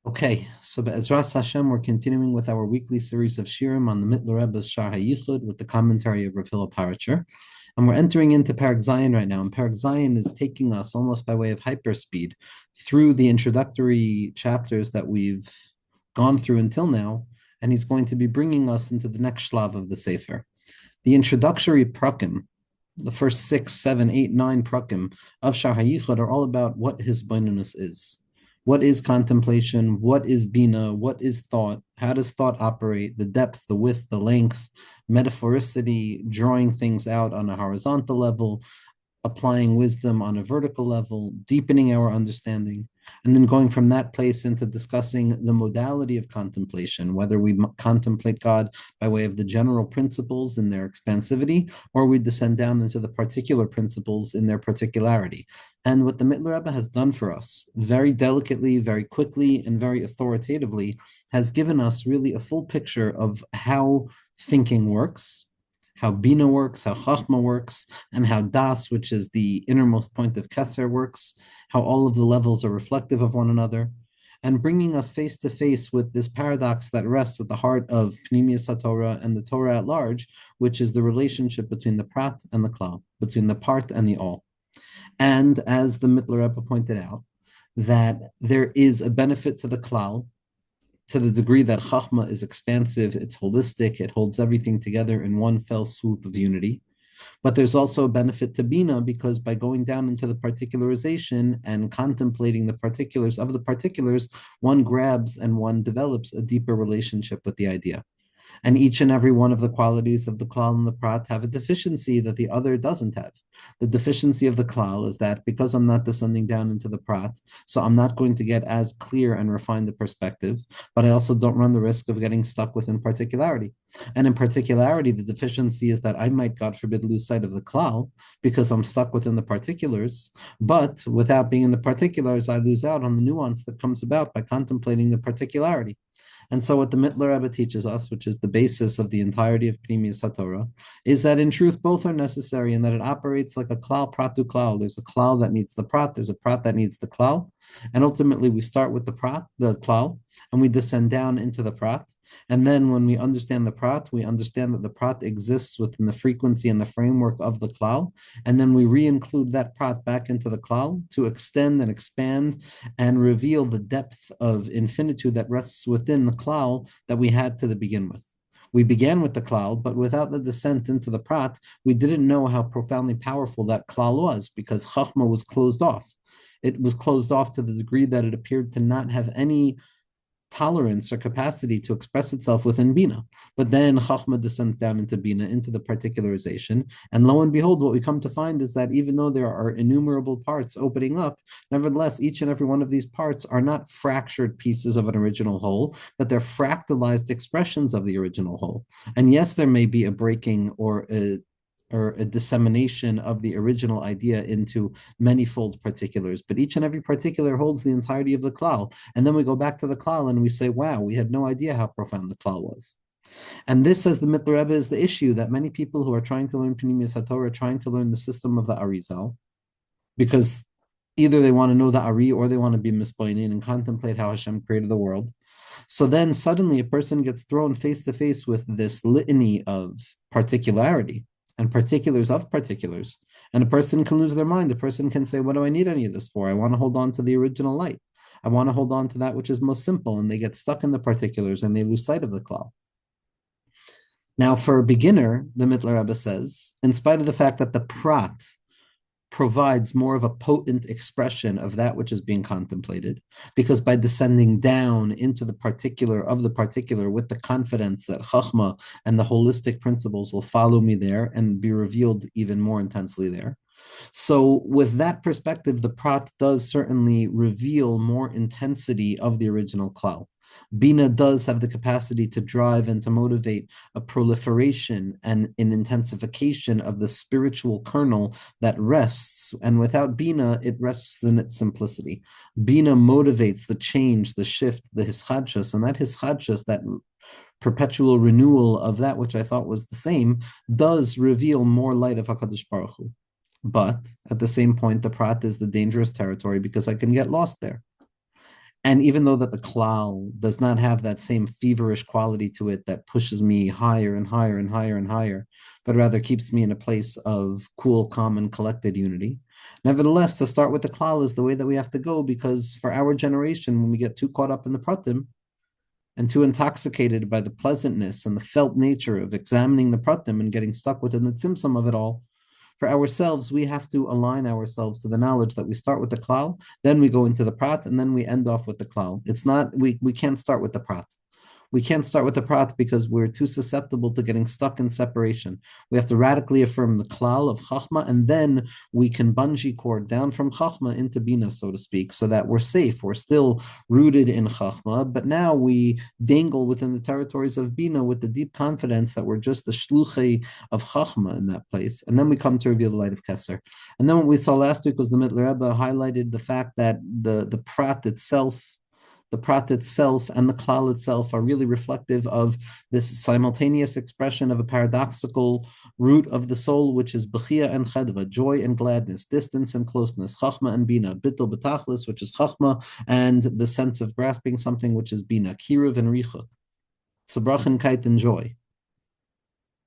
Okay, so Be'ezras Hashem, we're continuing with our weekly series of shirim on the Mitteler Rebbe's Shaar HaYichud with the commentary of Rav Hillel Paracher. And we're entering into Perek Zayin right now. And Perek Zayin is taking us almost by way of hyperspeed through the introductory chapters that we've gone through until now. And he's going to be bringing us into the next shlav of the Sefer. The introductory prakim, the first 6, 7, 8, 9 prakim of Shaar HaYichud are all about what his boinunus is. What is contemplation? What is bina? What is thought? How does thought operate? The depth, the width, the length, metaphoricity, drawing things out on a horizontal level, applying wisdom on a vertical level, deepening our understanding, and then going from that place into discussing the modality of contemplation, whether we contemplate God by way of the general principles in their expansivity, or we descend down into the particular principles in their particularity. And what the Mitteler Rebbe has done for us, very delicately, very quickly, and very authoritatively, has given us really a full picture of how thinking works, how Bina works, how Chachma works, and how Das, which is the innermost point of Keser, works, how all of the levels are reflective of one another, and bringing us face to face with this paradox that rests at the heart of Pnimius HaTorah and the Torah at large, which is the relationship between the Prat and the Klal, between the part and the all. And as the Mitteler Rebbe pointed out, that there is a benefit to the Klal, to the degree that Chachma is expansive, it's holistic, it holds everything together in one fell swoop of unity. But there's also a benefit to Bina because by going down into the particularization and contemplating the particulars of the particulars, one grabs and one develops a deeper relationship with the idea. And each and every one of the qualities of the klal and the prat have a deficiency that the other doesn't have. The deficiency of the klal is that because I'm not descending down into the prat, so I'm not going to get as clear and refined a perspective, but I also don't run the risk of getting stuck within particularity. And in particularity, the deficiency is that I might, God forbid, lose sight of the klal because I'm stuck within the particulars. But without being in the particulars, I lose out on the nuance that comes about by contemplating the particularity. And so, what the Mitteler Rebbe teaches us, which is the basis of the entirety of Pnimius HaTorah, is that in truth both are necessary and that it operates like a klal pratu klal. There's a klal that needs the prat, there's a prat that needs the klal, and ultimately we start with the prat, the klal, and we descend down into the prat. And then when we understand the prat, we understand that the prat exists within the frequency and the framework of the klal, and then we re-include that prat back into the klal to extend and expand and reveal the depth of infinitude that rests within the klal that we had to the begin with. We began with the klal, but without the descent into the prat, we didn't know how profoundly powerful that klal was because chachma was closed off. It was closed off to the degree that it appeared to not have any tolerance or capacity to express itself within Bina. But then Chachma descends down into Bina, into the particularization. And lo and behold, what we come to find is that even though there are innumerable parts opening up, nevertheless, each and every one of these parts are not fractured pieces of an original whole, but they're fractalized expressions of the original whole. And yes, there may be a breaking or a dissemination of the original idea into manyfold particulars, but each and every particular holds the entirety of the klal. And then we go back to the klal and we say, wow, we had no idea how profound the klal was. And this, as the Mitteler Rebbe, is the issue that many people who are trying to learn Pnimius HaTorah are trying to learn the system of the Arizal, because either they want to know the Ari or they want to be mispoining and contemplate how Hashem created the world. So then suddenly a person gets thrown face to face with this litany of particularity and particulars of particulars. And a person can lose their mind. A person can say, what do I need any of this for? I want to hold on to the original light. I want to hold on to that which is most simple. And they get stuck in the particulars and they lose sight of the klal. Now, for a beginner, the Mitteler Rebbe says, in spite of the fact that the prat provides more of a potent expression of that which is being contemplated, because by descending down into the particular of the particular with the confidence that Chachma and the holistic principles will follow me there and be revealed even more intensely there. So, with that perspective, the Prat does certainly reveal more intensity of the original klal. Bina does have the capacity to drive and to motivate a proliferation and an intensification of the spiritual kernel that rests, and without Bina, it rests in its simplicity. Bina motivates the change, the shift, the hischadshus, and that hischadshus, that perpetual renewal of that which I thought was the same, does reveal more light of HaKadosh Baruch Hu. But at the same point, the prat is the dangerous territory because I can get lost there. And even though that the klal does not have that same feverish quality to it that pushes me higher and higher and higher and higher, but rather keeps me in a place of cool, calm, and collected unity. Nevertheless, to start with the klal is the way that we have to go, because for our generation, when we get too caught up in the pratim and too intoxicated by the pleasantness and the felt nature of examining the pratim and getting stuck within the tzimtzum of it all, for ourselves, we have to align ourselves to the knowledge that we start with the klal, then we go into the prat, and then we end off with the klal. It's not, we can't start with the prat. We can't start with the prat because we're too susceptible to getting stuck in separation. We have to radically affirm the klal of chachma, and then we can bungee cord down from chachma into bina, so to speak, so that we're safe. We're still rooted in chachma, but now we dangle within the territories of bina with the deep confidence that we're just the shluchei of chachma in that place. And then we come to reveal the light of Keser. And then what we saw last week was the Mitteler Rebbe highlighted the fact that the prat itself, the prat itself and the klal itself are really reflective of this simultaneous expression of a paradoxical root of the soul, which is bechia and chedva, joy and gladness, distance and closeness, chachma and bina, bittul betachlis, which is chachma, and the sense of grasping something, which is bina, kiruv and richuk, tzabrach and kait and joy.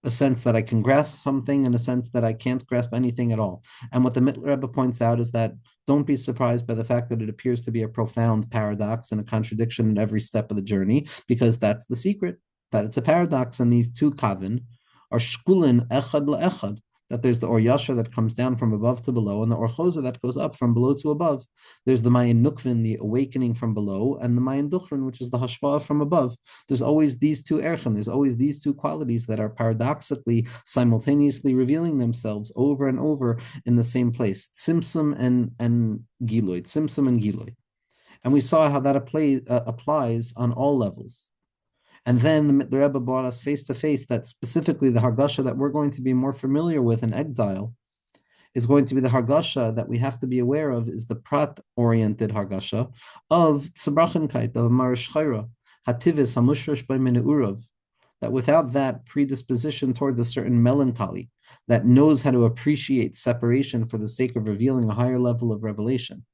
A sense that I can grasp something and a sense that I can't grasp anything at all. And what the Mitteler Rebbe points out is that don't be surprised by the fact that it appears to be a profound paradox and a contradiction at every step of the journey, because that's the secret, that it's a paradox, and these two kavin are shkulin echad le'echad, that there's the Or Yasher that comes down from above to below, and the Or Chosa that goes up from below to above. There's the Mayan Nukvin, the awakening from below, and the Mayan Duchrin, which is the Hashpah from above. There's always these two erchen, there's always these two qualities that are paradoxically, simultaneously revealing themselves over and over in the same place. Tzimtzum and Giloy, Tzimtzum and Giloy. And we saw how that applies on all levels. And then the Rebbe brought us face to face that specifically the Hargasha that we're going to be more familiar with in exile is going to be the Hargasha that we have to be aware of, is the Prat-oriented Hargasha of Tzabrachenkait, of Marish Chayra, Hativis, Hamushrash by Meneurav, that without that predisposition towards a certain melancholy that knows how to appreciate separation for the sake of revealing a higher level of revelation,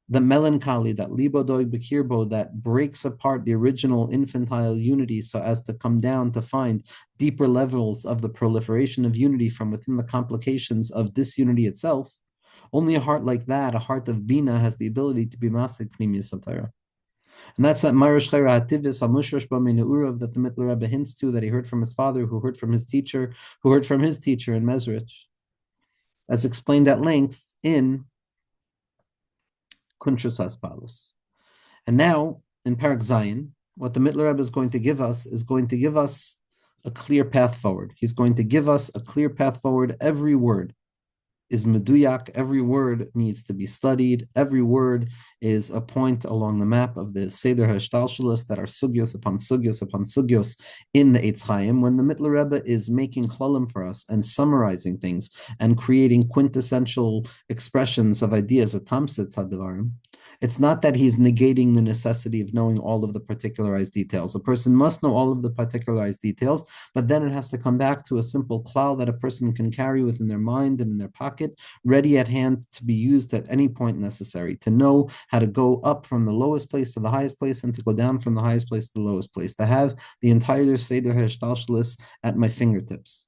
the melancholy, that libodoy bekirbo, that breaks apart the original infantile unity so as to come down to find deeper levels of the proliferation of unity from within the complications of disunity itself. Only a heart like that, a heart of bina, has the ability to be masik pnimi satara. And that's that Marish Chayra Hativis Hamushosh Baminuurav that the Mitteler Rebbe hints to, that he heard from his father, who heard from his teacher, who heard from his teacher in Mezrich, as explained at length in Kuntrus Haspalos. And now, in Parak Zayin, what the Mitteler Rebbe is going to give us is going to give us a clear path forward. He's going to give us a clear path forward. Every word is meduyak, every word needs to be studied, every word is a point along the map of the Seder HaShtalshalos that are sugyos upon sugyos upon sugyos in the Eitz Chaim. When the Mitteler Rebbe is making klalim for us and summarizing things and creating quintessential expressions of ideas at Tamsitz HaDevarim, it's not that he's negating the necessity of knowing all of the particularized details. A person must know all of the particularized details, but then it has to come back to a simple klal that a person can carry within their mind and in their pocket, ready at hand to be used at any point necessary, to know how to go up from the lowest place to the highest place and to go down from the highest place to the lowest place, to have the entire Seder HaShtalshalos at my fingertips.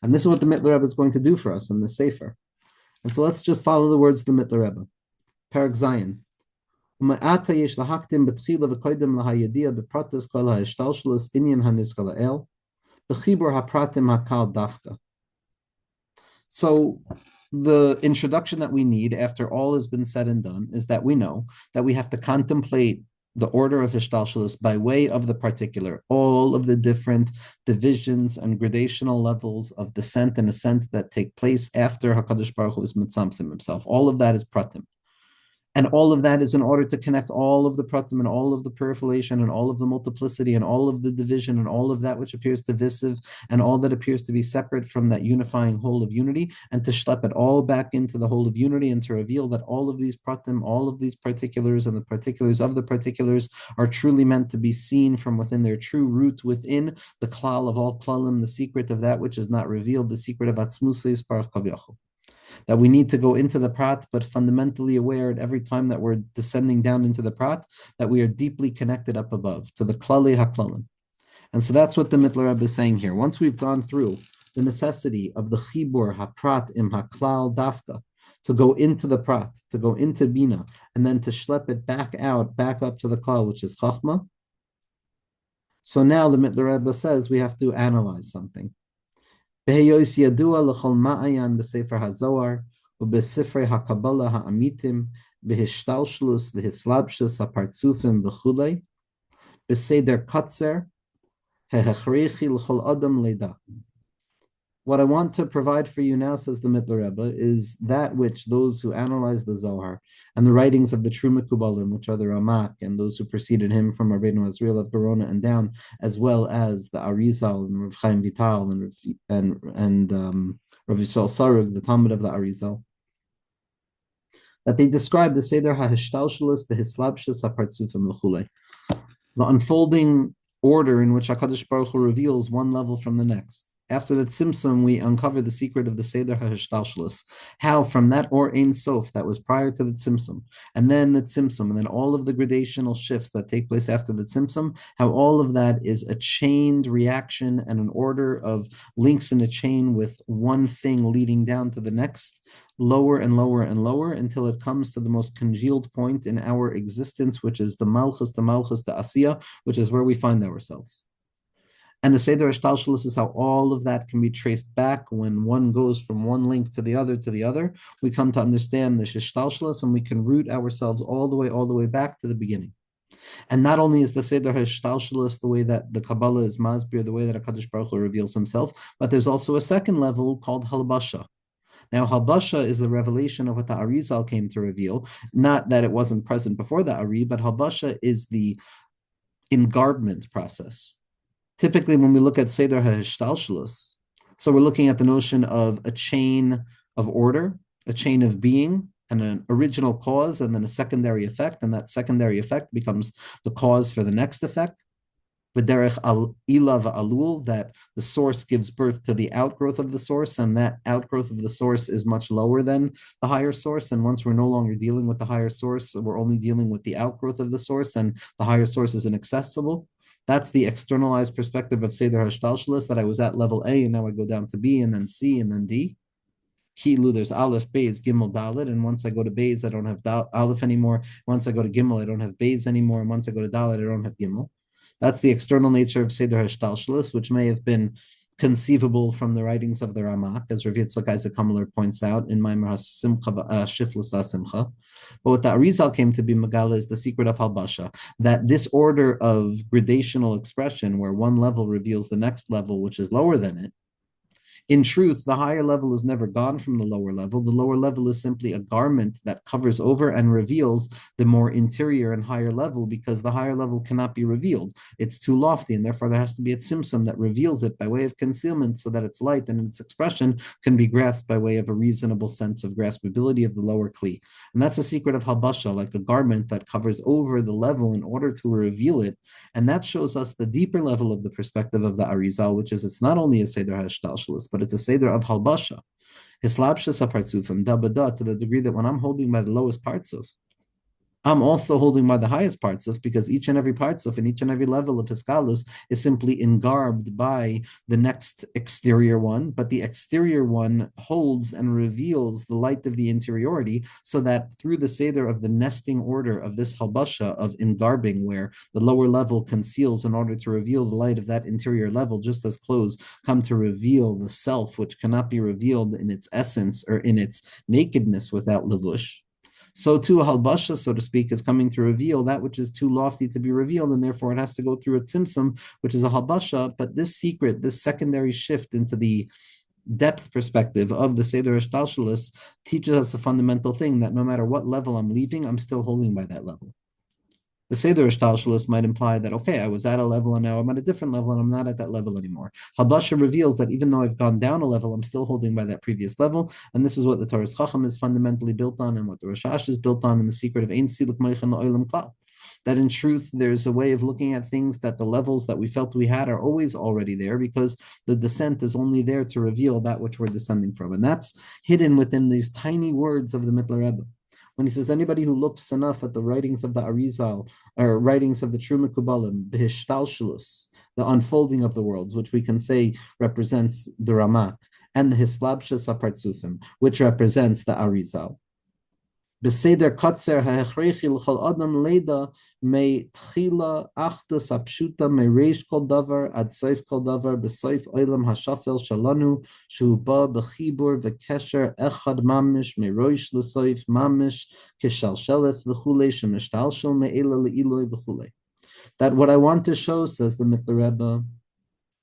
And this is what the Mitteler Rebbe is going to do for us in the Sefer. And so let's just follow the words of the Mitteler Rebbe. Parak Zayin. ומעתה יש להקדים בתחילה וקודם להידיע בפרטס כל ההשתלשלוס עניין הנזכר לאל, בחיבור הפרטים הקל דווקא. So the introduction that we need after all has been said and done is that we know that we have to contemplate the order of Hishtalshalos by way of the particular, all of the different divisions and gradational levels of descent and ascent that take place after HaKadosh Baruch Hu is mitzamtzim himself. All of that is pratim. And all of that is in order to connect all of the pratim and all of the peripheralization and all of the multiplicity and all of the division and all of that which appears divisive and all that appears to be separate from that unifying whole of unity, and to schlep it all back into the whole of unity and to reveal that all of these pratim, all of these particulars and the particulars of the particulars are truly meant to be seen from within their true root within the klal of all klalim, the secret of that which is not revealed, the secret of Atzmusei Yisparach Kav Yachol. that we need to go into the prat, but fundamentally aware at every time that we're descending down into the prat, that we are deeply connected up above to the klali haklalim. And so that's what the Mitteler Rebbe is saying here. Once we've gone through the necessity of the chibur haprat im haklal dafka, to go into the prat, to go into bina, and then to schlep it back out, back up to the klal, which is chachma. So now the Mitteler Rebbe says we have to analyze something. Beheyois yadua l'chol ma'ayan b'sefer hazohar u'b'sifrei hakabbalah ha'amitim b'hishtalshlus v'hislabshus hapartzufim v'chulei b'seder katzer hehechreichi l'chol adam leda. What I want to provide for you now, says the Mitteler Rebbe, is that which those who analyze the Zohar and the writings of the true Mekubalim, which are the Ramak and those who preceded him from Rabbeinu Azriel of Verona and down, as well as the Arizal and Rav Chaim Vital and Rav Yisrael Sarug, the Talmud of the Arizal, that they describe the Seder HaHishtalshelus, the Hislabshus, HaPartzufim, L'chulei, the unfolding order in which HaKadosh Baruch Hu reveals one level from the next. After the Tzimtzum, we uncover the secret of the Seder HaHishtalshelus, how from that Or Ein Sof that was prior to the Tzimtzum, and then the Tzimtzum, and then all of the gradational shifts that take place after the Tzimtzum, how all of that is a chained reaction and an order of links in a chain with one thing leading down to the next, lower and lower and lower, until it comes to the most congealed point in our existence, which is the Malchus, the Asiya, which is where we find ourselves. And the Seder Hashtalshelus is how all of that can be traced back when one goes from one link to the other to the other. We come to understand the Hashtalshelus, and we can root ourselves all the way back to the beginning. And not only is the Seder Hashtalshelus the way that the Kabbalah is Masbir, the way that HaKadosh Baruch Hu reveals himself, but there's also a second level called Halbasha. Now, Halbasha is the revelation of what the Arizal came to reveal. Not that it wasn't present before the Ari, but Halbasha is the engarbment process. Typically, when we look at Seder HaHishtalshelus, so we're looking at the notion of a chain of order, a chain of being, and an original cause, and then a secondary effect, and that secondary effect becomes the cause for the next effect. B'derech ila v'alul, that the source gives birth to the outgrowth of the source, and that outgrowth of the source is much lower than the higher source. And once we're no longer dealing with the higher source, we're only dealing with the outgrowth of the source, and the higher source is inaccessible. That's the externalized perspective of Seder Hashtalshelus, that I was at level A and now I go down to B and then C and then D. Kilu, there's Aleph, Beis, Gimel, Dalet, and once I go to Beis, I don't have Aleph anymore. Once I go to Gimel, I don't have Beis anymore. And once I go to Dalet, I don't have Gimel. That's the external nature of Seder Hashtalshelus, which may have been conceivable from the writings of the Ramak, as Rav Yitzchak Isaac Hamler points out in Maimer Shiflus VaSimcha. But what the Arizal came to be Megala is the secret of Halbasha, that this order of gradational expression, where one level reveals the next level, which is lower than it, in truth, the higher level is never gone from the lower level. The lower level is simply a garment that covers over and reveals the more interior and higher level, because the higher level cannot be revealed. It's too lofty, and therefore there has to be a tzimtzum that reveals it by way of concealment, so that its light and its expression can be grasped by way of a reasonable sense of graspability of the lower kli. And that's the secret of Halbasha, like a garment that covers over the level in order to reveal it. And that shows us the deeper level of the perspective of the Arizal, which is it's not only a Seder HaShtalshelus, but it's a Seder of Halbasha. Hislabshus HaPartzufim, da, to the degree that when I'm holding by the lowest parts of, I'm also holding by the highest parts of, because each and every parts of and each and every level of Hiskalus is simply engarbed by the next exterior one, but the exterior one holds and reveals the light of the interiority, so that through the Seder of the nesting order of this Halbasha of engarbing, where the lower level conceals in order to reveal the light of that interior level, just as clothes come to reveal the self, which cannot be revealed in its essence or in its nakedness without levush. So too, Halbasha, so to speak, is coming to reveal that which is too lofty to be revealed, and therefore it has to go through a tzimtzum, which is a Halbasha. But this secret, this secondary shift into the depth perspective of the Seder Hashtalshelus teaches us a fundamental thing, that no matter what level I'm leaving, I'm still holding by that level. The Seder Hashtalshelus might imply that, okay, I was at a level and now I'm at a different level and I'm not at that level anymore. Halbasha reveals that even though I've gone down a level, I'm still holding by that previous level. And this is what the Torah's Chacham is fundamentally built on, and what the Rashash is built on, in the secret of Ein Siluk Moichan Oilam Klal. that in truth, there's a way of looking at things that the levels that we felt we had are always already there, because the descent is only there to reveal that which we're descending from. And that's hidden within these tiny words of the Mitteler Rebbe. When he says anybody who looks enough at the writings of the Arizal or writings of the True Mekubalim, B'hishtalshelus, the unfolding of the worlds, which we can say represents the Ramah, and the Hislabshus HaPartzufim, which represents the Arizal. Beseder Kotzer ha'echrechi l'chol adam leda me tchila achdus apshuta me reish kol davar ad soif kol davar besoif olam hashafel shalanu shu ba bechibur v'kesher echad mamish me roish l'soif mamish kishalsheles v'chulei shemishtalshel me'ela le'iloi v'chulei. That what I want to show, says the Mitteler Rebbe,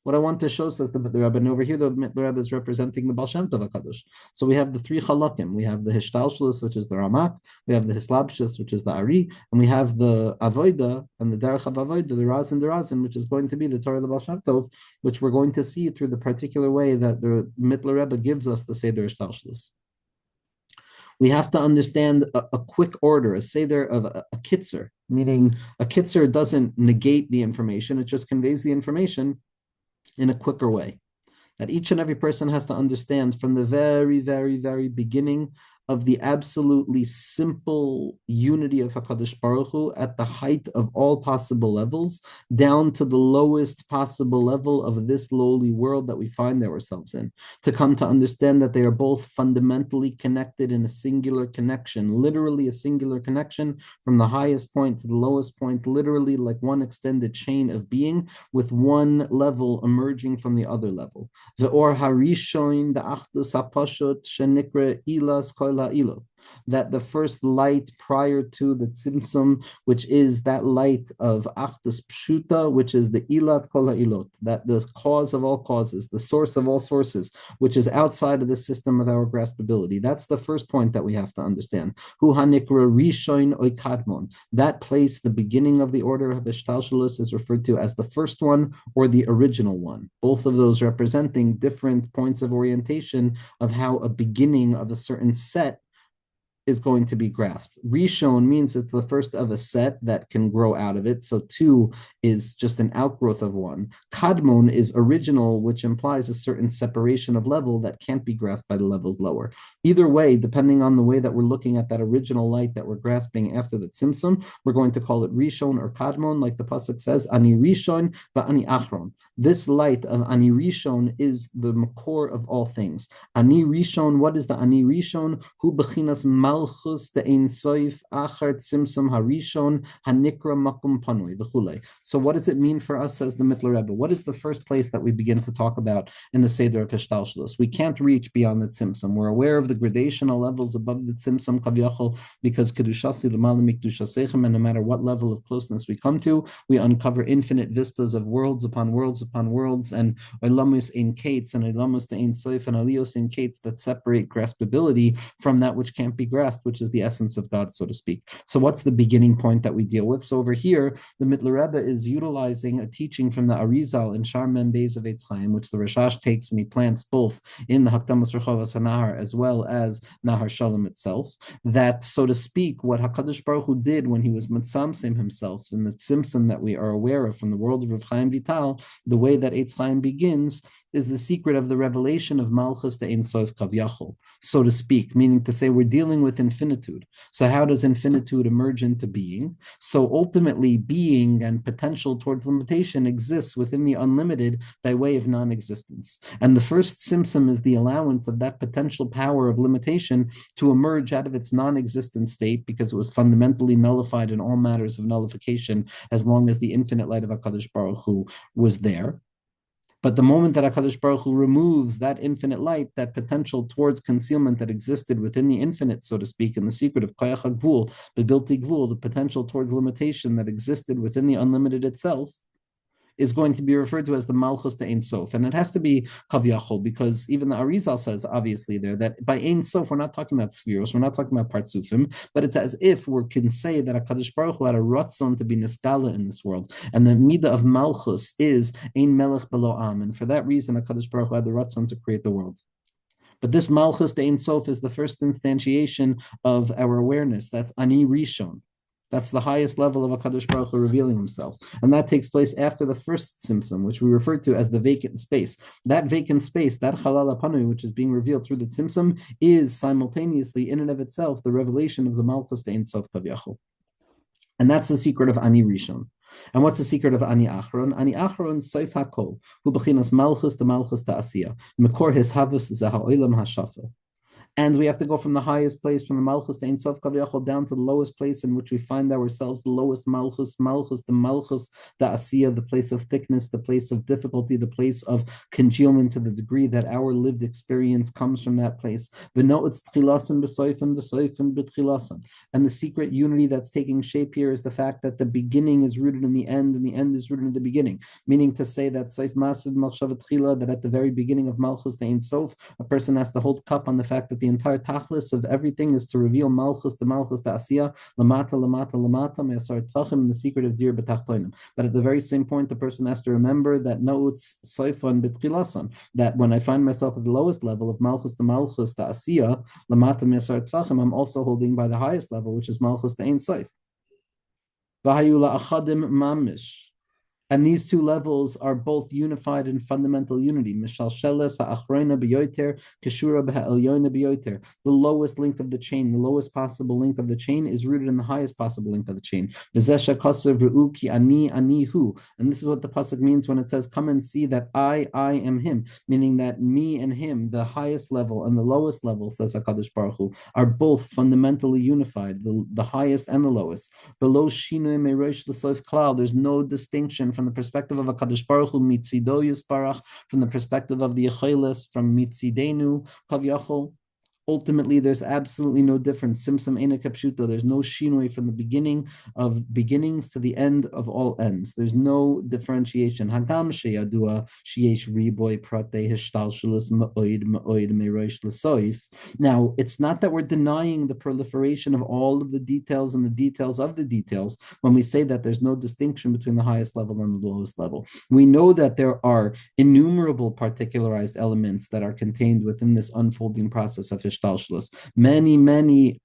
what I want to show, says the Rebbe, and over here the Rebbe is representing the Baal Shem Tov HaKadosh. So we have the three chalakim. We have the Hishtalshelus, which is the Ramak, we have the Hislabshus, which is the Ari, and we have the Avoida, and the Derech of Avoida, the Razin, which is going to be the Torah of the Baal Shem Tov, which we're going to see through the particular way that the Mitteler Rebbe gives us the Seder Hishtalshelus. We have to understand a quick order, a seder of a Keser, meaning a Keser doesn't negate the information, it just conveys the information in a quicker way. That each and every person has to understand from the very, very, very beginning of the absolutely simple unity of HaKadosh Baruch Hu at the height of all possible levels, down to the lowest possible level of this lowly world that we find ourselves in, to come to understand that they are both fundamentally connected in a singular connection, literally a singular connection from the highest point to the lowest point, literally like one extended chain of being, with one level emerging from the other level. The or harishon, the achdus hapashut, shenikra ilas kol ha'ilot, that the first light prior to the tzimtzum, which is that light of achdus pshuta, which is the ilat kol ha'ilot, that the cause of all causes, the source of all sources, which is outside of the system of our graspability. That's the first point that we have to understand. Hu hanikra rishon oikadmon, that place, the beginning of the order of Hishtalshelus, is referred to as the first one or the original one. Both of those representing different points of orientation of how a beginning of a certain set is going to be grasped. Rishon means it's the first of a set that can grow out of it. So two is just an outgrowth of one. Kadmon is original, which implies a certain separation of level that can't be grasped by the levels lower. Either way, depending on the way that we're looking at that original light that we're grasping after the tzimtzum, we're going to call it Rishon or Kadmon, like the pasuk says, Ani Rishon va'ani Achron. This light of Ani Rishon is the core of all things. Ani Rishon, what is the Ani Rishon? Hu bechinas malchus the ein soif achar tzimtzum harishon hanikra makum panui v'chulei. So what does it mean for us, says the Mitteler Rebbe? What is the first place that we begin to talk about in the Seder of Hishtalshelus? We can't reach beyond the tzimtzum. We're aware of the gradational levels above the tzimtzum kaviyachol, because kedushasi l'malam mikdushaseichem, and no matter what level of closeness we come to, we uncover infinite vistas of worlds upon worlds upon worlds, and olamus ein kates and olamus ein soif and aliyos ein kates that separate graspability from that which can't be grasped, which is the essence of God, so to speak. So what's the beginning point that we deal with? So over here, the Mitteler Rebbe is utilizing a teaching from the Arizal in Shaar Mem Beis of Eitz Chaim, which the Rashash takes and he plants both in the Hakdamas Rechovas HaNahar as well as Nahar Shalom itself, that, so to speak, what HaKadosh Baruch Hu did when he was Mitzamsim himself in the tzimtzum that we are aware of from the world of Rav Chaim Vital, the way that Eitz Chaim begins is the secret of the revelation of Malchus the Ein Sof Kavyachol, so to speak, meaning to say we're dealing with infinitude. So how does infinitude emerge into being? So ultimately, being and potential towards limitation exists within the unlimited by way of non-existence. And the first symptom is the allowance of that potential power of limitation to emerge out of its non-existent state, because it was fundamentally nullified in all matters of nullification as long as the infinite light of HaKadosh Baruch Hu was there. But the moment that HaKadosh Baruch Hu removes that infinite light, that potential towards concealment that existed within the infinite, so to speak, in the secret of Koyach HaGvul, Bebilti Gvul, the potential towards limitation that existed within the unlimited itself, is going to be referred to as the Malchus de Ein Sof. And it has to be Kavyachol, because even the Arizal says, obviously, there, that by Ein Sof, we're not talking about spheros, we're not talking about partsufim, but it's as if we can say that HaKadosh Baruch Hu had a ratzon to be neskala in this world. And the midah of Malchus is Ein Melech Belo Am. And for that reason, HaKadosh Baruch Hu had the ratzon to create the world. But this Malchus de Ein Sof is the first instantiation of our awareness. That's Ani Rishon. That's the highest level of HaKadosh Baruch Hu revealing himself. And that takes place after the first Tzimtzum, which we refer to as the vacant space. That vacant space, that Chalal HaPanui, which is being revealed through the Tzimtzum, is simultaneously, in and of itself, the revelation of the Malchus Ein Sof Kaviyachol. And that's the secret of Ani Rishon. And what's the secret of Ani Achron? Ani Achron Soif HaKol, Hu Bechinas Malchus, the Malchus Ta'asiyah, Mekor His Havus Zaha Oilam HaShafel. And we have to go from the highest place, from the Malchus to Ein Sof Kaviyachol, down to the lowest place in which we find ourselves, the lowest Malchus, the Malchus, the Asiya, the place of thickness, the place of difficulty, the place of congealment to the degree that our lived experience comes from that place. And the secret unity that's taking shape here is the fact that the beginning is rooted in the end, and the end is rooted in the beginning. Meaning to say that Seif Masiv Malshavat Chila, that at the very beginning of Malchus to Ein Sof, a person has to hold cup on the fact that the entire tachlis of everything is to reveal Malchus to Asiya, Lamata, Me'asar Tvachim, and the secret of Dir B'tachtoinim. But at the very same point, the person has to remember that Noutz Soifan B'tchilasan, that when I find myself at the lowest level of Malchus to Asiya, Lamata Me'asar Tvachim, I'm also holding by the highest level, which is Malchus to Ein Sof. V'hayula achadim mamish. And these two levels are both unified in fundamental unity. The lowest link of the chain, the lowest possible link of the chain is rooted in the highest possible link of the chain. And this is what the pasuk means when it says, come and see that I am him, meaning that me and him, the highest level and the lowest level, says HaKadosh Baruch Hu, are both fundamentally unified, the highest and the lowest. Below Shinui Meirosh L'Soif Klal, there's no distinction from the perspective of HaKadosh Baruch Hu, Mitzido Yisparach, from the perspective of the Yecheles, from Mitzidenu, Kavyachol. Ultimately, there's absolutely no difference. Simsam Eina Kapshuto. There's no shinui from the beginning of beginnings to the end of all ends. There's no differentiation. Hagam sheyadua sheyesh riboy prate hishtalshelus ma'oid meirosh l'soif. Now, it's not that we're denying the proliferation of all of the details and the details of the details when we say that there's no distinction between the highest level and the lowest level. We know that there are innumerable particularized elements that are contained within this unfolding process of many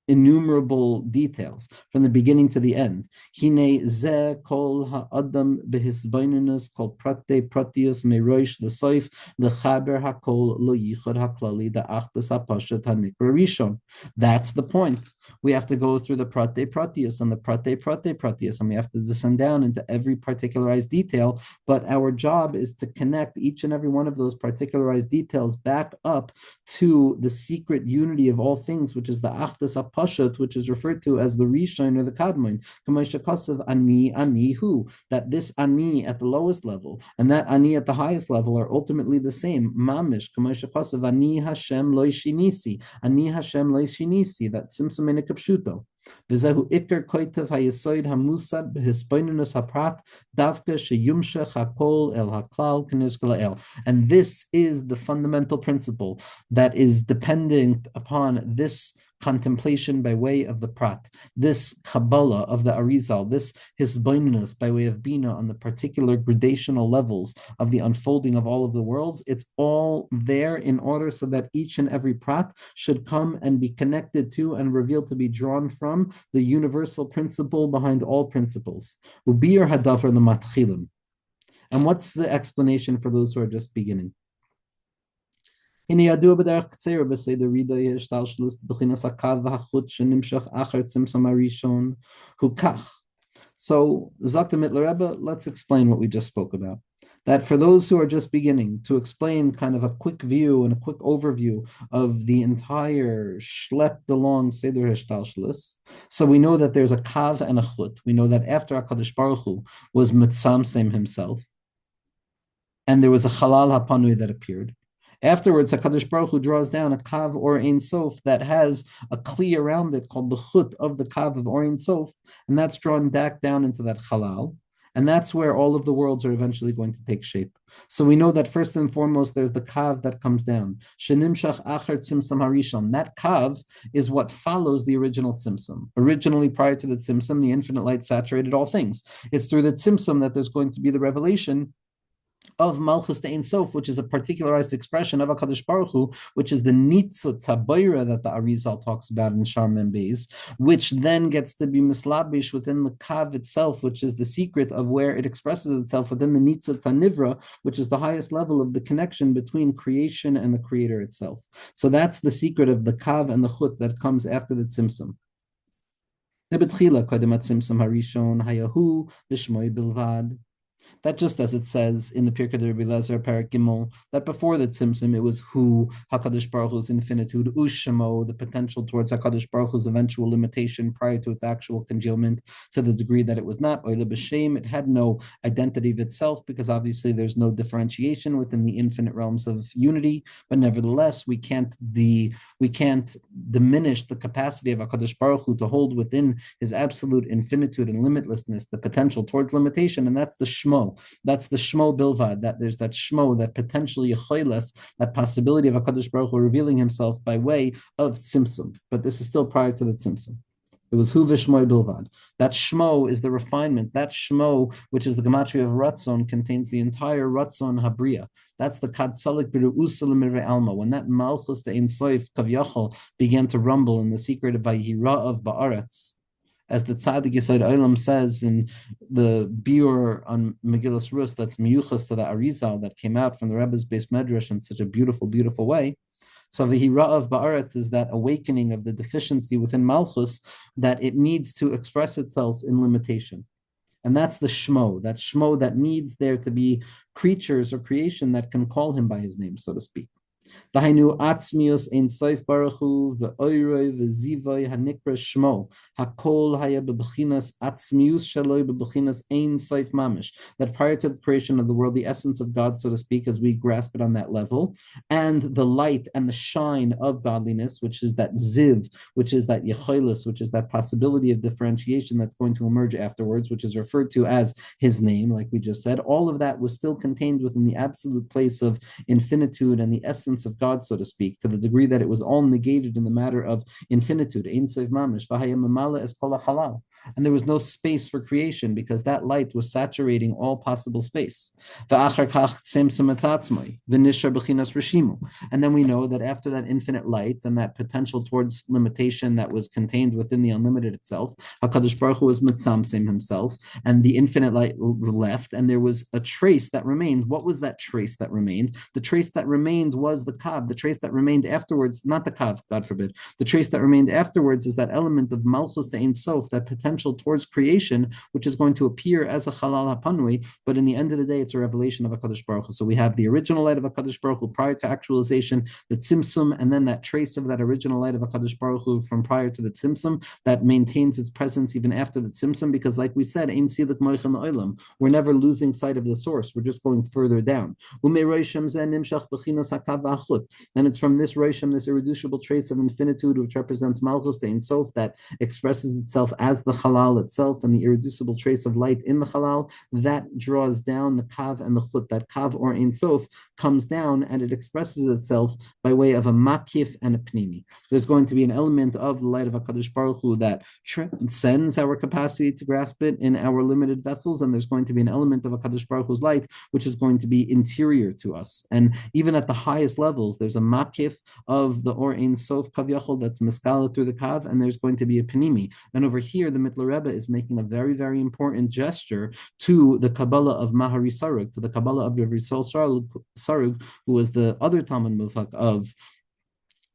innumerable details from the beginning to the end. Hine ze kol ha'adam behisbainunus kol prate pratius meroish l'soif l'chaber hakol l'yichud haklali da'achdas ha'pashat ha'nikra rishon. That's the point. We have to go through the prate pratius and the prate pratius, and we have to descend down into every particularized detail, but our job is to connect each and every one of those particularized details back up to the secret unity of all things, which is the achdas ha'pashat, which is referred to as the Rishon or the Kadmon, ani hu, that this ani at the lowest level and that ani at the highest level are ultimately the same. Mamish, ani Hashem lo shinisi, that simsum in a kapshuto. V'zehu ikar koitev hayesoid hamusad b'hispoinunus haprat davka sheyumshech hakol el haklal k'nizkala el. And this is the fundamental principle that is dependent upon this contemplation by way of the prat, this Kabbalah of the Arizal, this hisbonenus by way of Bina on the particular gradational levels of the unfolding of all of the worlds. It's all there in order so that each and every prat should come and be connected to and revealed to be drawn from the universal principle behind all principles. Ubir hadavar l'matchilim. And what's the explanation for those who are just beginning? So Zok the Mitteler Rebbe, let's explain what we just spoke about. That for those who are just beginning, to explain kind of a quick view and a quick overview of the entire schlepped along Seder Hishtalshlus. So we know that there's a kav and a chut. We know that after HaKadosh Baruch Hu was Mitzamsem himself, and there was a Chalal HaPanui that appeared. Afterwards, HaKadosh Baruch Hu draws down a kav or Ein Sof that has a kli around it called the chut of the kav of Ein Sof, and that's drawn back down into that halal. And that's where all of the worlds are eventually going to take shape. So we know that first and foremost, there's the kav that comes down. Shenimshach achar tzimtzum harishon. That kav is what follows the original tzimtzum. Originally, prior to the tzimtzum, the infinite light saturated all things. It's through the tzimtzum that there's going to be the revelation of Malchus to Ein Sof, which is a particularized expression of HaKadosh Baruch Hu, which is the Nitzut Tzabayra that the Arizal talks about in Shaar Membeis, which then gets to be mislabish within the Kav itself, which is the secret of where it expresses itself within the Nitzut Tanivra, which is the highest level of the connection between creation and the Creator itself. So that's the secret of the Kav and the Chut that comes after the Tzimtzum. Nebetchila kodem atzimtzum harishon hayahu v'shmoi bilvad. That just as it says in the Pirkei de Rebbe Lezer, Parak Gimel, that before the Tzimtzum, it was who, HaKadosh Baruch Hu's infinitude, Ushamo, the potential towards HaKadosh Baruch Hu's eventual limitation prior to its actual congealment, to the degree that it was not, Oile B'Shem, it had no identity of itself, because obviously there's no differentiation within the infinite realms of unity, but nevertheless, we can't diminish the capacity of HaKadosh Baruch Hu to hold within his absolute infinitude and limitlessness the potential towards limitation, and that's the Shmo. That's the Shmo Bilvad, that there's that Shmo, that potentially Yechoiles, that possibility of HaKadosh Baruch Hu revealing himself by way of Tzimtzum. But this is still prior to the Tzimtzum. It was Hu v'Shmo Bilvad. That Shmo is the refinement. That Shmo, which is the gematria of Ratzon, contains the entire Ratzon Habriya. That's the Kadsalik B'Ru'usa L'Mirei Alma. When that Malchus the Ein Sof Kavyachol began to rumble in the secret of Vayira of Ba'aretz, as the Tzaddik Yesod Olam says in the Biur on Megillas Rus, that's miyuchas to the Arizal that came out from the Rebbe's base medrash in such a beautiful, beautiful way. So the Hira of Ba'aretz is that awakening of the deficiency within Malchus, that it needs to express itself in limitation. And that's the Shmo, that needs there to be creatures or creation that can call him by his name, so to speak. Dahainu atzmius ein soif baruch hu ve'oiroi ve'zivoi hanikra shmo hakol haya bebechinas atzmius shaloi bebechinas ein soif mamish. That prior to the creation of the world, the essence of God, so to speak, as we grasp it on that level, and the light and the shine of godliness, which is that ziv, which is that yechoilus, which is that possibility of differentiation that's going to emerge afterwards, which is referred to as his name, like we just said. All of that was still contained within the absolute place of infinitude and the essence of God, so to speak, to the degree that it was all negated in the matter of infinitude. Ein Sof Mamish, v'haya mamala es kol hachalal. And there was no space for creation because that light was saturating all possible space. And then we know that after that infinite light and that potential towards limitation that was contained within the unlimited itself, HaKadosh Baruch Hu was mitzamsim himself, and the infinite light left, and there was a trace that remained. What was that trace that remained? The trace that remained was the kav. The trace that remained afterwards, not the kav, God forbid. The trace that remained afterwards is that element of malchus to Ein Sof, that potential towards creation, which is going to appear as a halal hapanui, but in the end of the day, it's a revelation of HaKadosh Baruch Hu. So we have the original light of HaKadosh Baruch Hu prior to actualization, the tzimtzum, and then that trace of that original light of HaKadosh Baruch Hu from prior to the tzimtzum that maintains its presence even after the tzimtzum, because like we said, Ein Silik Moichan Olam, we're never losing sight of the source, we're just going further down. And it's from this Rosham, this irreducible trace of infinitude, which represents Malchus the Ein Sof, that expresses itself as the halal itself, and the irreducible trace of light in the halal, that draws down the kav and the chut. That kav or Ein Sof comes down and it expresses itself by way of a makif and a pnimi. There's going to be an element of the light of HaKadosh Baruch Hu that transcends our capacity to grasp it in our limited vessels, and there's going to be an element of HaKadosh Baruch Hu's light which is going to be interior to us. And even at the highest levels, there's a makif of the or Ein Sof kav yachol that's miskala through the kav, and there's going to be a pnimi. And over here, the Mitteler Rebbe is making a very, very important gesture to the Kabbalah of Mahari Sarug, to the Kabbalah of Rav Yisrael Sarug, who was the other Talmud Mufak of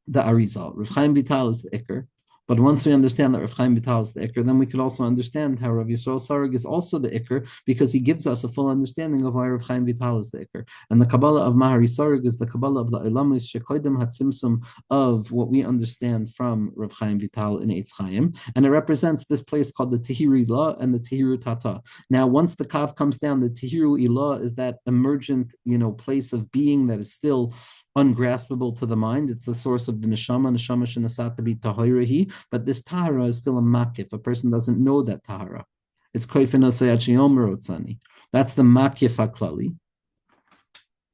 the Arizal. Rav Chaim Vital is the Iker. But once we understand that Rav Chaim Vital is the Iker, then we can also understand how Rav Yisrael Sarug is also the Iker, because he gives us a full understanding of why Rav Chaim Vital is the Iker. And the Kabbalah of Mahari Sarug is the Kabbalah of the Ilamis Shekoidim Hatzimsum of what we understand from Rav Chaim Vital in Eitz Chaim. And it represents this place called the Tihiru Ilah and the Tihiru Tata. Now, once the Kav comes down, the Tihiru Ilah is that emergent, place of being that is still ungraspable to the mind. It's the source of the neshama shenasat to be tahirahi, but this tahara is still a makif. A person doesn't know that tahara. It's koifenosayachiyomrotzani. That's the makif haklali.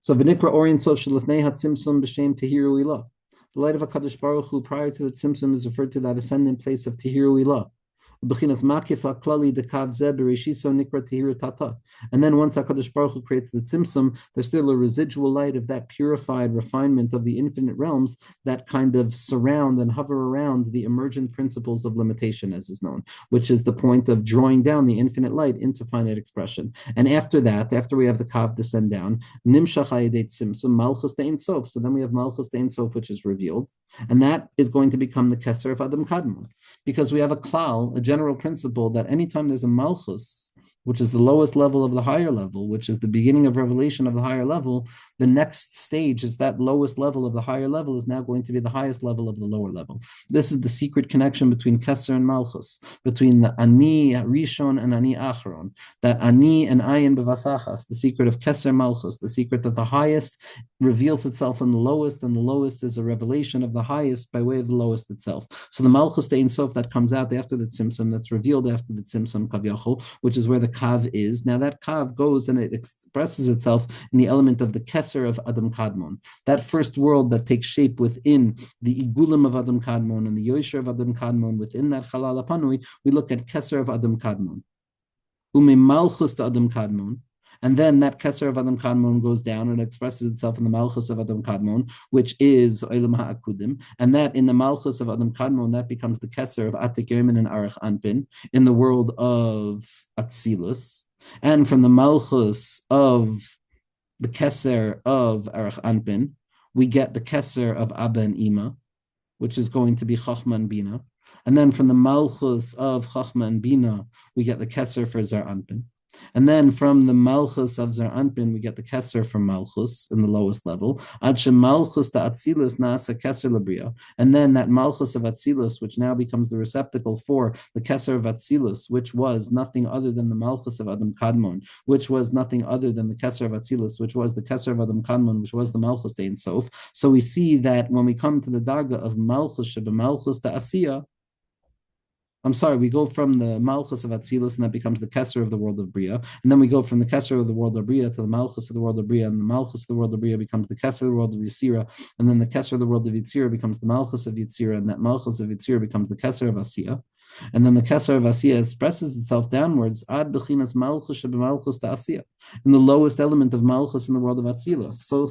So v'nikra orient sof shelifnei hatzimtzum b'shem tehiru ilah. The light of HaKadosh Baruch Hu prior to the tzimtzum is referred to that ascendant place of tehiru ilah. And then once HaKadosh Baruch Hu creates the tzimtzum, there's still a residual light of that purified refinement of the infinite realms that kind of surround and hover around the emergent principles of limitation, as is known, which is the point of drawing down the infinite light into finite expression. And after that, after we have the Kav descend down, Nimshach Hayedei Tzimtzum, Malchus Dein Sof. So then we have Malchus Dein Sof, which is revealed. And that is going to become the Keser of Adam Kadmon. Because we have a klal, a general principle, that anytime there's a Malchus, which is the lowest level of the higher level, which is the beginning of revelation of the higher level, the next stage is that lowest level of the higher level is now going to be the highest level of the lower level. This is the secret connection between Keser and Malchus, between the Ani Rishon and Ani Achron, that Ani and Ayin Bevasachas, the secret of Keser Malchus, the secret that the highest reveals itself in the lowest, and the lowest is a revelation of the highest by way of the lowest itself. So the Malchus Dein Sof that comes out after the Tzimtzum, that's revealed after the Tzimtzum Kavyachol, which is where the Kav is. Now that Kav goes and it expresses itself in the element of the Keser of Adam Kadmon, that first world that takes shape within the Igulim of Adam Kadmon and the Yosher of Adam Kadmon. Within that Chalal Apanui, we look at Keser of Adam Kadmon. Umi Malchus to Adam Kadmon. And then that Keser of Adam Kadmon goes down and expresses itself in the Malchus of Adam Kadmon, which is Olam HaAkudim. And that in the Malchus of Adam Kadmon, that becomes the Keser of Atik Yomin and Arach Anpin in the world of Atzilus. And from the Malchus of the Keser of Arach Anpin, we get the Keser of Abba and Ima, which is going to be Chachma and Bina. And then from the Malchus of Chachma and Bina, we get the Keser for Zar Anpin. And then from the Malchus of Zar Anpin, we get the Keser from Malchus in the lowest level. Ad Malchus to Atzilus Nasa Keser Labria. And then that Malchus of Atzilus, which now becomes the receptacle for the Keser of Atzilus, which was nothing other than the Malchus of Adam Kadmon, which was nothing other than the Keser of Atzilus, which was the Keser of Adam Kadmon, which was the Malchus Dein Sof. So we see that when we come to the Darga of Malchus Sheba Malchus to Asiya, we go from the Malchus of Atzilus, and that becomes the Keser of the world of Bria. And then we go from the Keser of the world of Bria to the Malchus of the world of Bria, and the Malchus of the world of Bria becomes the Keser of the world of Yitzira, and then the Keser of the world of Yitzira becomes the Malchus of Yitzira, and that Malchus of Yitzira becomes the Keser of Asiya. And then the Keser of Asiya expresses itself downwards, ad bechinas Malchus Malchus to Asiya, in the lowest element of Malchus in the world of Atzilus, so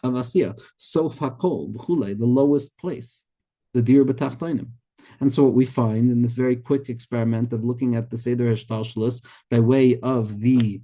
of Asiya, Sof Hakol, the lowest place, the Dir B'Tachtonim. And so what we find in this very quick experiment of looking at the Seder Hashtalshalos by way of a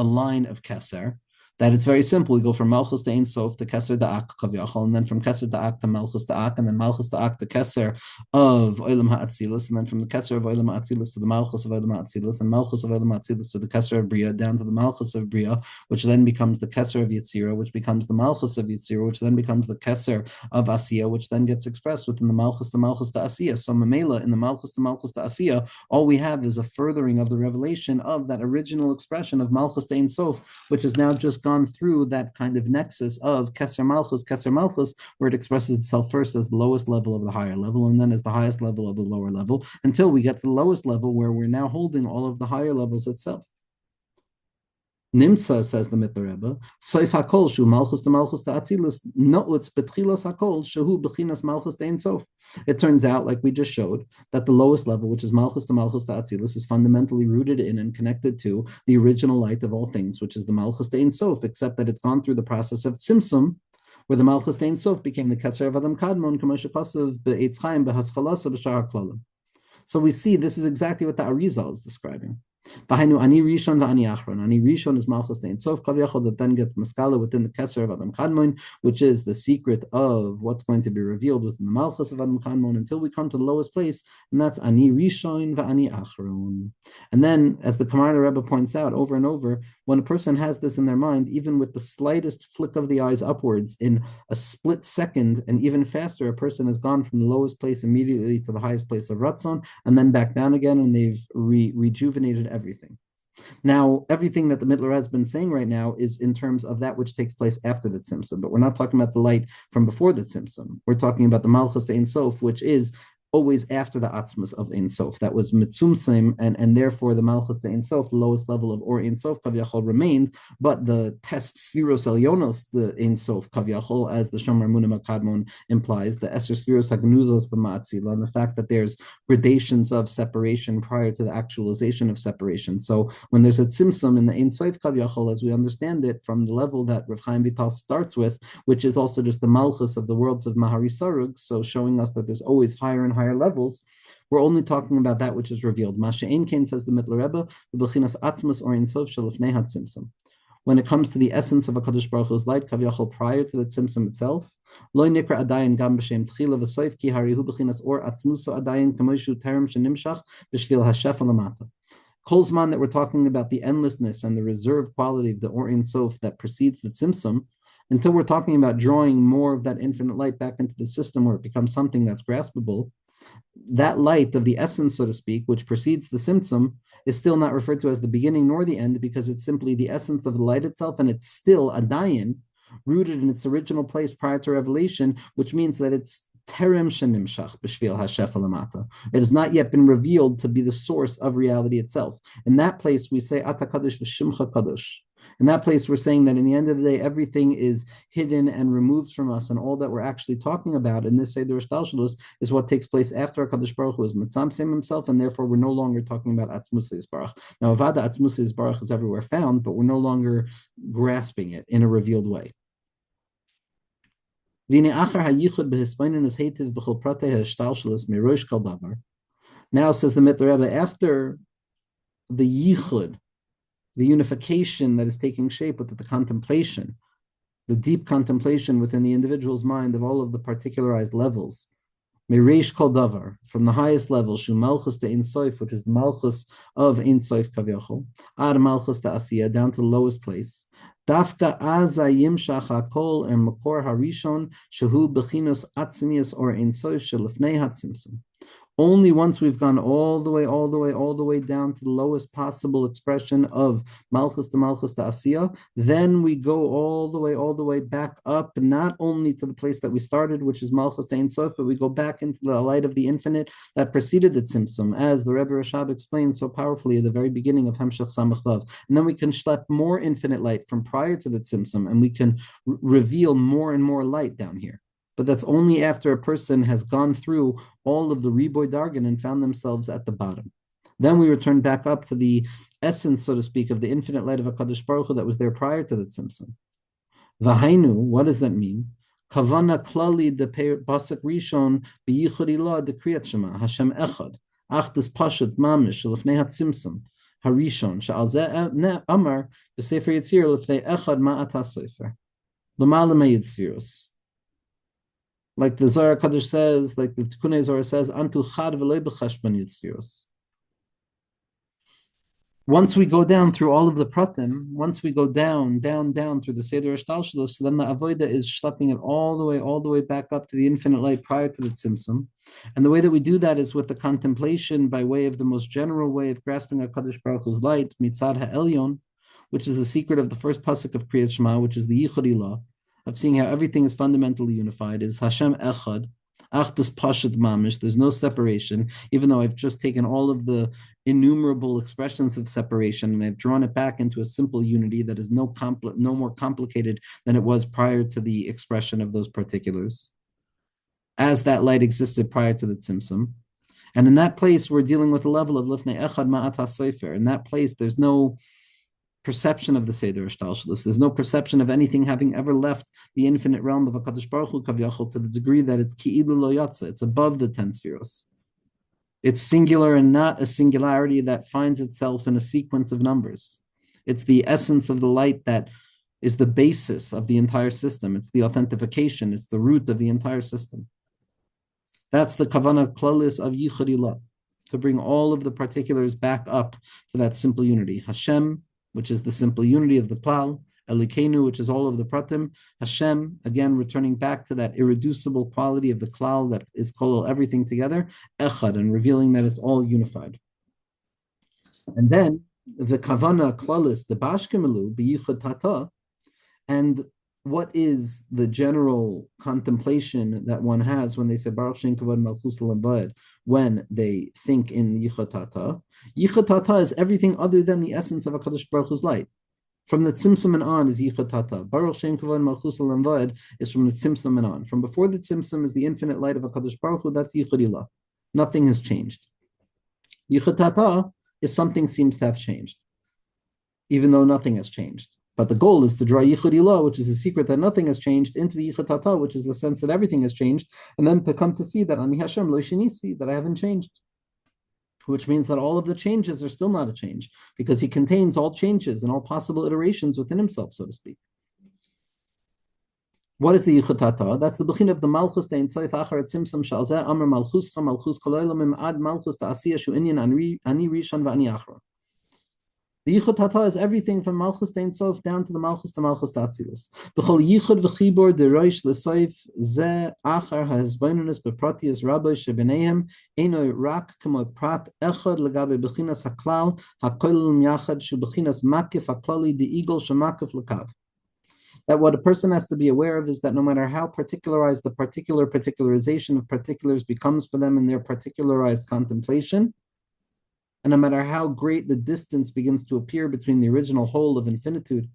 line of Keser, that it's very simple. We go from Malchus to Ein Sof to Keser Da'ak Kavyachol, and then from Keser Da'ak to Malchus Da'ak, and then Malchus Da'ak to Keser of Olam HaAtzilus, and then from the Keser of Olam HaAtzilus to the Malchus of Olam HaAtzilus, and Malchus of Olam HaAtzilus to the Keser of Bria, down to the Malchus of Bria, which then becomes the Keser of Yitzira, which becomes the Malchus of Yitzira, which then becomes the Keser of Asiya, which then gets expressed within the Malchus to Asiya. So Mamela, in the Malchus to Asiya, all we have is a furthering of the revelation of that original expression of Malchus to Ein Sof, which is now just gone through that kind of nexus of Keser Malchus, where it expresses itself first as the lowest level of the higher level, and then as the highest level of the lower level, until we get to the lowest level where we're now holding all of the higher levels itself. Nimsa, says the Mitteler Rebbe, Soif HaKol Shu Malchus to Atzilus No'utz Betchilas HaKol Shehu Bechinas Malchus to Ein Sof. It turns out, like we just showed, that the lowest level, which is Malchus to Atzilus, is fundamentally rooted in and connected to the original light of all things, which is the Malchus to Ein Sof, except that it's gone through the process of Tzimtzum, where the Malchus to Ein Sof became the Keser of Adam Kadmon, K'moshe Pasav Be'etz Chaim Be'haschalasa B'Shaar Klalim. So we see this is exactly what the Arizal is describing. Ani Rishon v'Ani Achron. Ani Rishon is Malchus Ein Sof Kavyachol, that then gets maskala within the Keser of Adam Kadmon, which is the secret of what's going to be revealed within the Malchus of Adam Kadmon, until we come to the lowest place, and that's Ani Rishon v'Ani Achron. And then, as the Keser Rebbe points out over and over, when a person has this in their mind, even with the slightest flick of the eyes upwards, in a split second, and even faster, a person has gone from the lowest place immediately to the highest place of Ratzon, and then back down again, and they've rejuvenated everything. Now, everything that the Mitteler has been saying right now is in terms of that which takes place after the Tzimtzum, but we're not talking about the light from before the Tzimtzum. We're talking about the Malchus Ein Sof, which is always after the Atzmus of Ein Sof. That was Mitzumsim, and therefore the Malchus the Ein Sof, the lowest level of Or Ein Sof, Kavyachol remained, but the test Sfiros Elyonos, the Ein Sof, Kavyachol, as the Shomer Munim Akadmon implies, the Esther Sfiros Hagnuzos B'Matzila, and the fact that there's gradations of separation prior to the actualization of separation. So when there's a Tzimtzum in the Ein Sof Kavyachol, as we understand it, from the level that Rav Chaim Vital starts with, which is also just the Malchus of the worlds of Mahari Sarug, so showing us that there's always higher and higher levels, we're only talking about that which is revealed. Masha Ein Kain, says the Mitteler Rebbe, B'Bechinas Atzmus or Ein Sof Shalifnei HaTzimtzum. When it comes to the essence of a Kadosh Baruch Hu's light, Kavyachol, prior to the Tzimtzum itself, Loi Nikra Adayin Gam B'Shem Tchila V'Soif Ki Harihu B'Chinas Or Atzmuso Adayin Kamoshu Terem Shenimshach B'Shvil Hashef Alamata. Kolzman, that we're talking about the endlessness and the reserve quality of the Or Ein Sof that precedes the Tzimtzum, until we're talking about drawing more of that infinite light back into the system where it becomes something that's graspable, that light of the essence, so to speak, which precedes the Tzimtzum, is still not referred to as the beginning nor the end, because it's simply the essence of the light itself, and it's still a dayan, rooted in its original place prior to revelation, which means that it's terem shenimshach b'shvil hashef alamata. It has not yet been revealed to be the source of reality itself. In that place, we say ata kadosh v'shimcha kadosh. In that place, we're saying that in the end of the day, everything is hidden and removed from us, and all that we're actually talking about in this Seder Shtalshalus is what takes place after HaKadosh Baruch Hu is Mitzamsim himself, and therefore we're no longer talking about Atzmus Yisbarach. Now, Avada Atzmus Yisbarach is everywhere found, but we're no longer grasping it in a revealed way. Now, says the Mitteler Rebbe, after the Yichud, the unification that is taking shape with the contemplation, the deep contemplation within the individual's mind of all of the particularized levels, Mereish Kol Davar, from the highest level, Shu Malchus to Ein Sof, which is the Malchus of Ein Sof Kavyachol, Ad Malchus to Asiya, down to the lowest place. Dafka Aza Yimshach HaKol Makor Harishon Shehu Bechinos Atzmius or Ein Sof Shelifnei Hatzimtzum. Only once we've gone all the way down to the lowest possible expression of Malchus to Asiya, then we go all the way back up, not only to the place that we started, which is Malchus to Ein Sof, but we go back into the light of the infinite that preceded the Tzimtzum, as the Rebbe Rashab explains so powerfully at the very beginning of Hemshech Samach Vav. And then we can schlep more infinite light from prior to the Tzimtzum, and we can reveal more and more light down here. But that's only after a person has gone through all of the Riboy Dargan and found themselves at the bottom. Then we return back up to the essence, so to speak, of the infinite light of HaKadosh Baruch Hu that was there prior to the Tzimtzum. V'hainu, what does that mean? Kavana klali de pasuk rishon b'yichud ilah de kriyat shema Hashem echad achdas pashut mamish lefnei hatzimtzum harishon she'al zeh amar b'sefer Yitzir lefnei echad ma'at sefer l'malam yitzvirus. Like the Zohar Kadosh says, like the Tikkunei Zohar says, Antu chad v'loy b'chashban yitzvirus. Once we go down through all of the pratim, once we go down through the Seder Shtalshalus, then the avoda is schlepping it all the way back up to the infinite light prior to the Tzimtzum. And the way that we do that is with the contemplation by way of the most general way of grasping HaKadosh Baruch Hu's light, Mitzad HaElyon, which is the secret of the first pasuk of Kriyat Shema, which is the Yichud Ilah, of seeing how everything is fundamentally unified, is Hashem Echad, Achdus Pashut Mamish, there's no separation, even though I've just taken all of the innumerable expressions of separation and I've drawn it back into a simple unity that is no more complicated than it was prior to the expression of those particulars, as that light existed prior to the Tzimtzum. And in that place, we're dealing with the level of Lifnei Echad Ma'at HaSefer. In that place, there's no perception of the Seder Shtalshalus. There's no perception of anything having ever left the infinite realm of HaKadosh Baruch Hu Kavyachol to the degree that it's Ki'ilu Lo Yatsa. It's above the 10 spheros. It's singular and not a singularity that finds itself in a sequence of numbers. It's the essence of the light that is the basis of the entire system. It's the authentication. It's the root of the entire system. That's the Kavanah Klalis of Yichud Ilah, to bring all of the particulars back up to that simple unity. Hashem, which is the simple unity of the Klal, Elikenu, which is all of the Pratim, Hashem, again, returning back to that irreducible quality of the Klal that is kolol everything together, Echad, and revealing that it's all unified. And then the Kavana Klalis, the Bashkemelu, B'yichud Tata, and what is the general contemplation that one has when they say Baruch Shem Kavod Malchus Lambad, when they think in Yichud Tata? Yichud Tata is everything other than the essence of HaKadosh Baruch Hu's light. From the Tzimtzum and on is Yichud Tata. Baruch Shem Kavod Malchus Lambad is from the Tzimtzum and on. From before the Tzimtzum is the infinite light of HaKadosh Baruch Hu, that's Yichud Ilah. Nothing has changed. Yichud Tata is something seems to have changed, even though nothing has changed. But the goal is to draw Yichud Ilah, which is the secret that nothing has changed, into the Yichud Tata, which is the sense that everything has changed, and then to come to see that Ani Hashem Lo Shinisi, that I haven't changed. Which means that all of the changes are still not a change, because he contains all changes and all possible iterations within himself, so to speak. What is the Yichud Tata? That's the beginning of the Malchus Dein Soif Achar Tzimtzum Shalzeh Amar Malchuscha Malchus Koloilamim Ad Malchus Ta'asiyah Shu Inyan Ani Rishon V'Ani Achra. The Yichud Tata is everything from Malchus Dein Sof down to the Malchus to Malchus Tatzilus. B'chol Yichud v'chibor deroish l'soif ze achar ha'ezbonunus b'pratius rabbi shebenehem eno rak k'mo prat echad l'gabe b'chinas haklal ha'kolim yachad shu b'chinas makif haklali de'igol shemakif l'kav. That what a person has to be aware of is that no matter how particularized the particularization of particulars becomes for them in their particularized contemplation, and no matter how great the distance begins to appear between the original whole of infinitude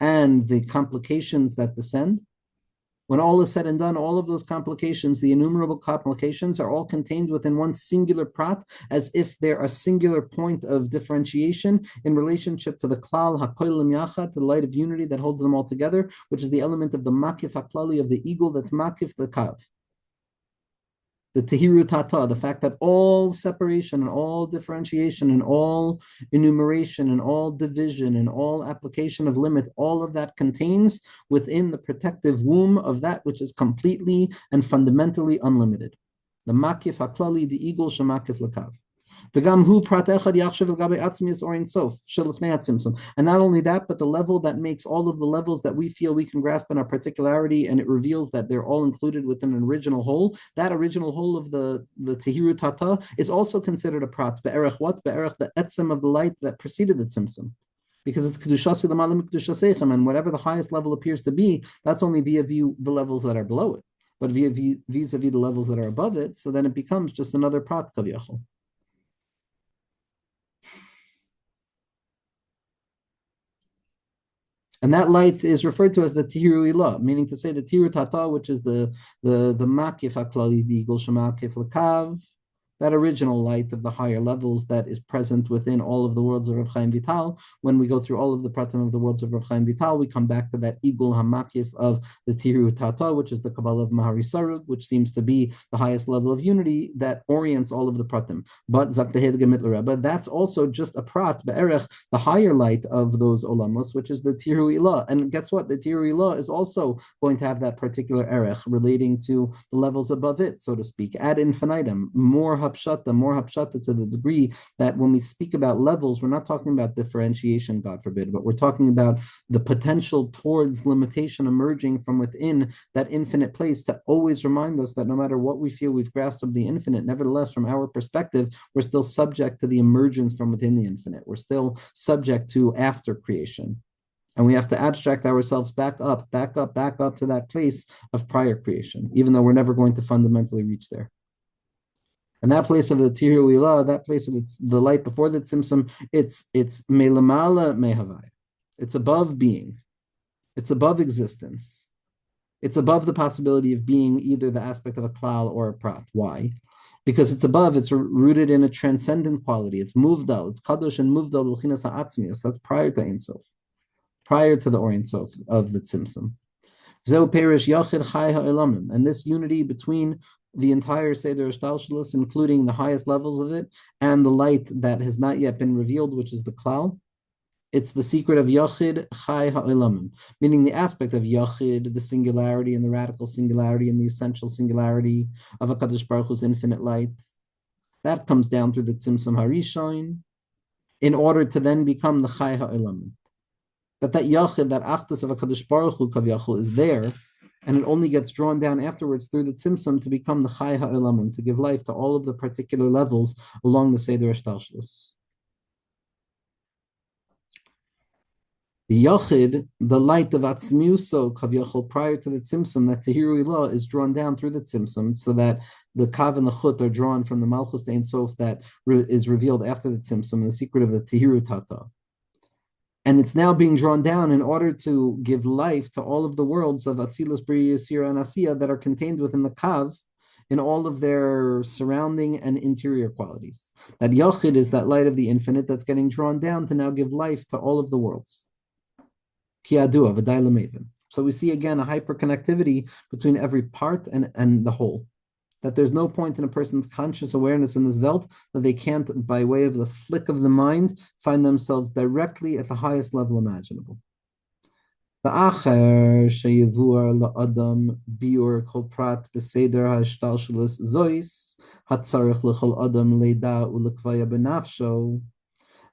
and the complications that descend, when all is said and done, all of those complications, the innumerable complications, are all contained within one singular prat, as if they're a singular point of differentiation in relationship to the klal hakolim yachad, to the light of unity that holds them all together, which is the element of the makif haklali, of the eagle that's makif the kav. The Tehiru Tata, the fact that all separation and all differentiation and all enumeration and all division and all application of limit, all of that contains within the protective womb of that which is completely and fundamentally unlimited. The Makif Haklali, the eagle Shemakif Lakav. And not only that, but the level that makes all of the levels that we feel we can grasp in our particularity, and it reveals that they're all included within an original whole. That original whole of the Tehiru Tata is also considered a prat. Be'erech what? Be'erech the etzem of the light that preceded the tzimtzum. Because it's kedushasi l'malim kedushasechem, and whatever the highest level appears to be, that's only vis-a-vis the levels that are below it. But vis-a-vis the levels that are above it, so then it becomes just another prat kaviyachol. And that light is referred to as the Tiru Ilah, meaning to say the Tiru Tata, which is the Makif HaKlali, the Igul Shemakif Lakav, that original light of the higher levels that is present within all of the worlds of Rav Chaim Vital. When we go through all of the pratim of the worlds of Rav Chaim Vital, we come back to that Igul Hamakif of the Tiru Tata, which is the Kabbalah of Mahari Sarug, which seems to be the highest level of unity that orients all of the pratim. But Zaktehedge Mitteler Rebbe, that's also just a prat, be'erech, the higher light of those olamos, which is the Tiru Ilah. And guess what? The Tiru Ilah is also going to have that particular erech relating to the levels above it, so to speak, ad infinitum, more hapshata to the degree that when we speak about levels, we're not talking about differentiation, God forbid, but we're talking about the potential towards limitation emerging from within that infinite place to always remind us that no matter what we feel we've grasped of the infinite, nevertheless, from our perspective, we're still subject to the emergence from within the infinite. We're still subject to after creation. And we have to abstract ourselves back up to that place of prior creation, even though we're never going to fundamentally reach there. And that place of the Tiru Ilah, that place of the light before the Tzimtzum, it's melamala mehavai. It's above being. It's above existence. It's above the possibility of being either the aspect of a klal or a prat. Why? Because it's above, it's rooted in a transcendent quality. It's muvdal, it's kadosh and muvdal l'chinas ha'atzmius. That's prior to Ein Sof, prior to the Or Ein Sof of the Tzimtzum. Zeu perish yachid chai ha'elamim. And this unity between the entire Seder Shtalshalos, including the highest levels of it, and the light that has not yet been revealed, which is the klal. It's the secret of Yachid Chai Ha'olamim, meaning the aspect of Yachid, the singularity and the radical singularity and the essential singularity of HaKadosh Baruch Hu's infinite light. That comes down through the Tzimtzum Harishon in order to then become the Chai Ha'olamim. That Yachid, that Achdus of HaKadosh Baruch Hu Kaviyachol is there, and it only gets drawn down afterwards through the Tzimtzum to become the Chai Ha'olamim, to give life to all of the particular levels along the Seder Shtalshalos. The Yachid, the light of Atzmiuso, Kavyachol, prior to the Tzimtzum, that Tehirui law is drawn down through the Tzimtzum, so that the Kav and the Chut are drawn from the Malchus Ein Sof that is revealed after the Tzimtzum, the secret of the Tehiru Tata. And it's now being drawn down in order to give life to all of the worlds of Atzilus, Bria, Yisira, and Asiya that are contained within the Kav in all of their surrounding and interior qualities. That Yachid is that light of the infinite that's getting drawn down to now give life to all of the worlds. So we see again a hyperconnectivity between every part and the whole. That there's no point in a person's conscious awareness in this Welt that they can't, by way of the flick of the mind, find themselves directly at the highest level imaginable. V'acher sheyivuar la'adam biur kol prat b'seder ha'shtalshelis zois hatzarich l'chol adam leida u'lekvaya b'nafsho.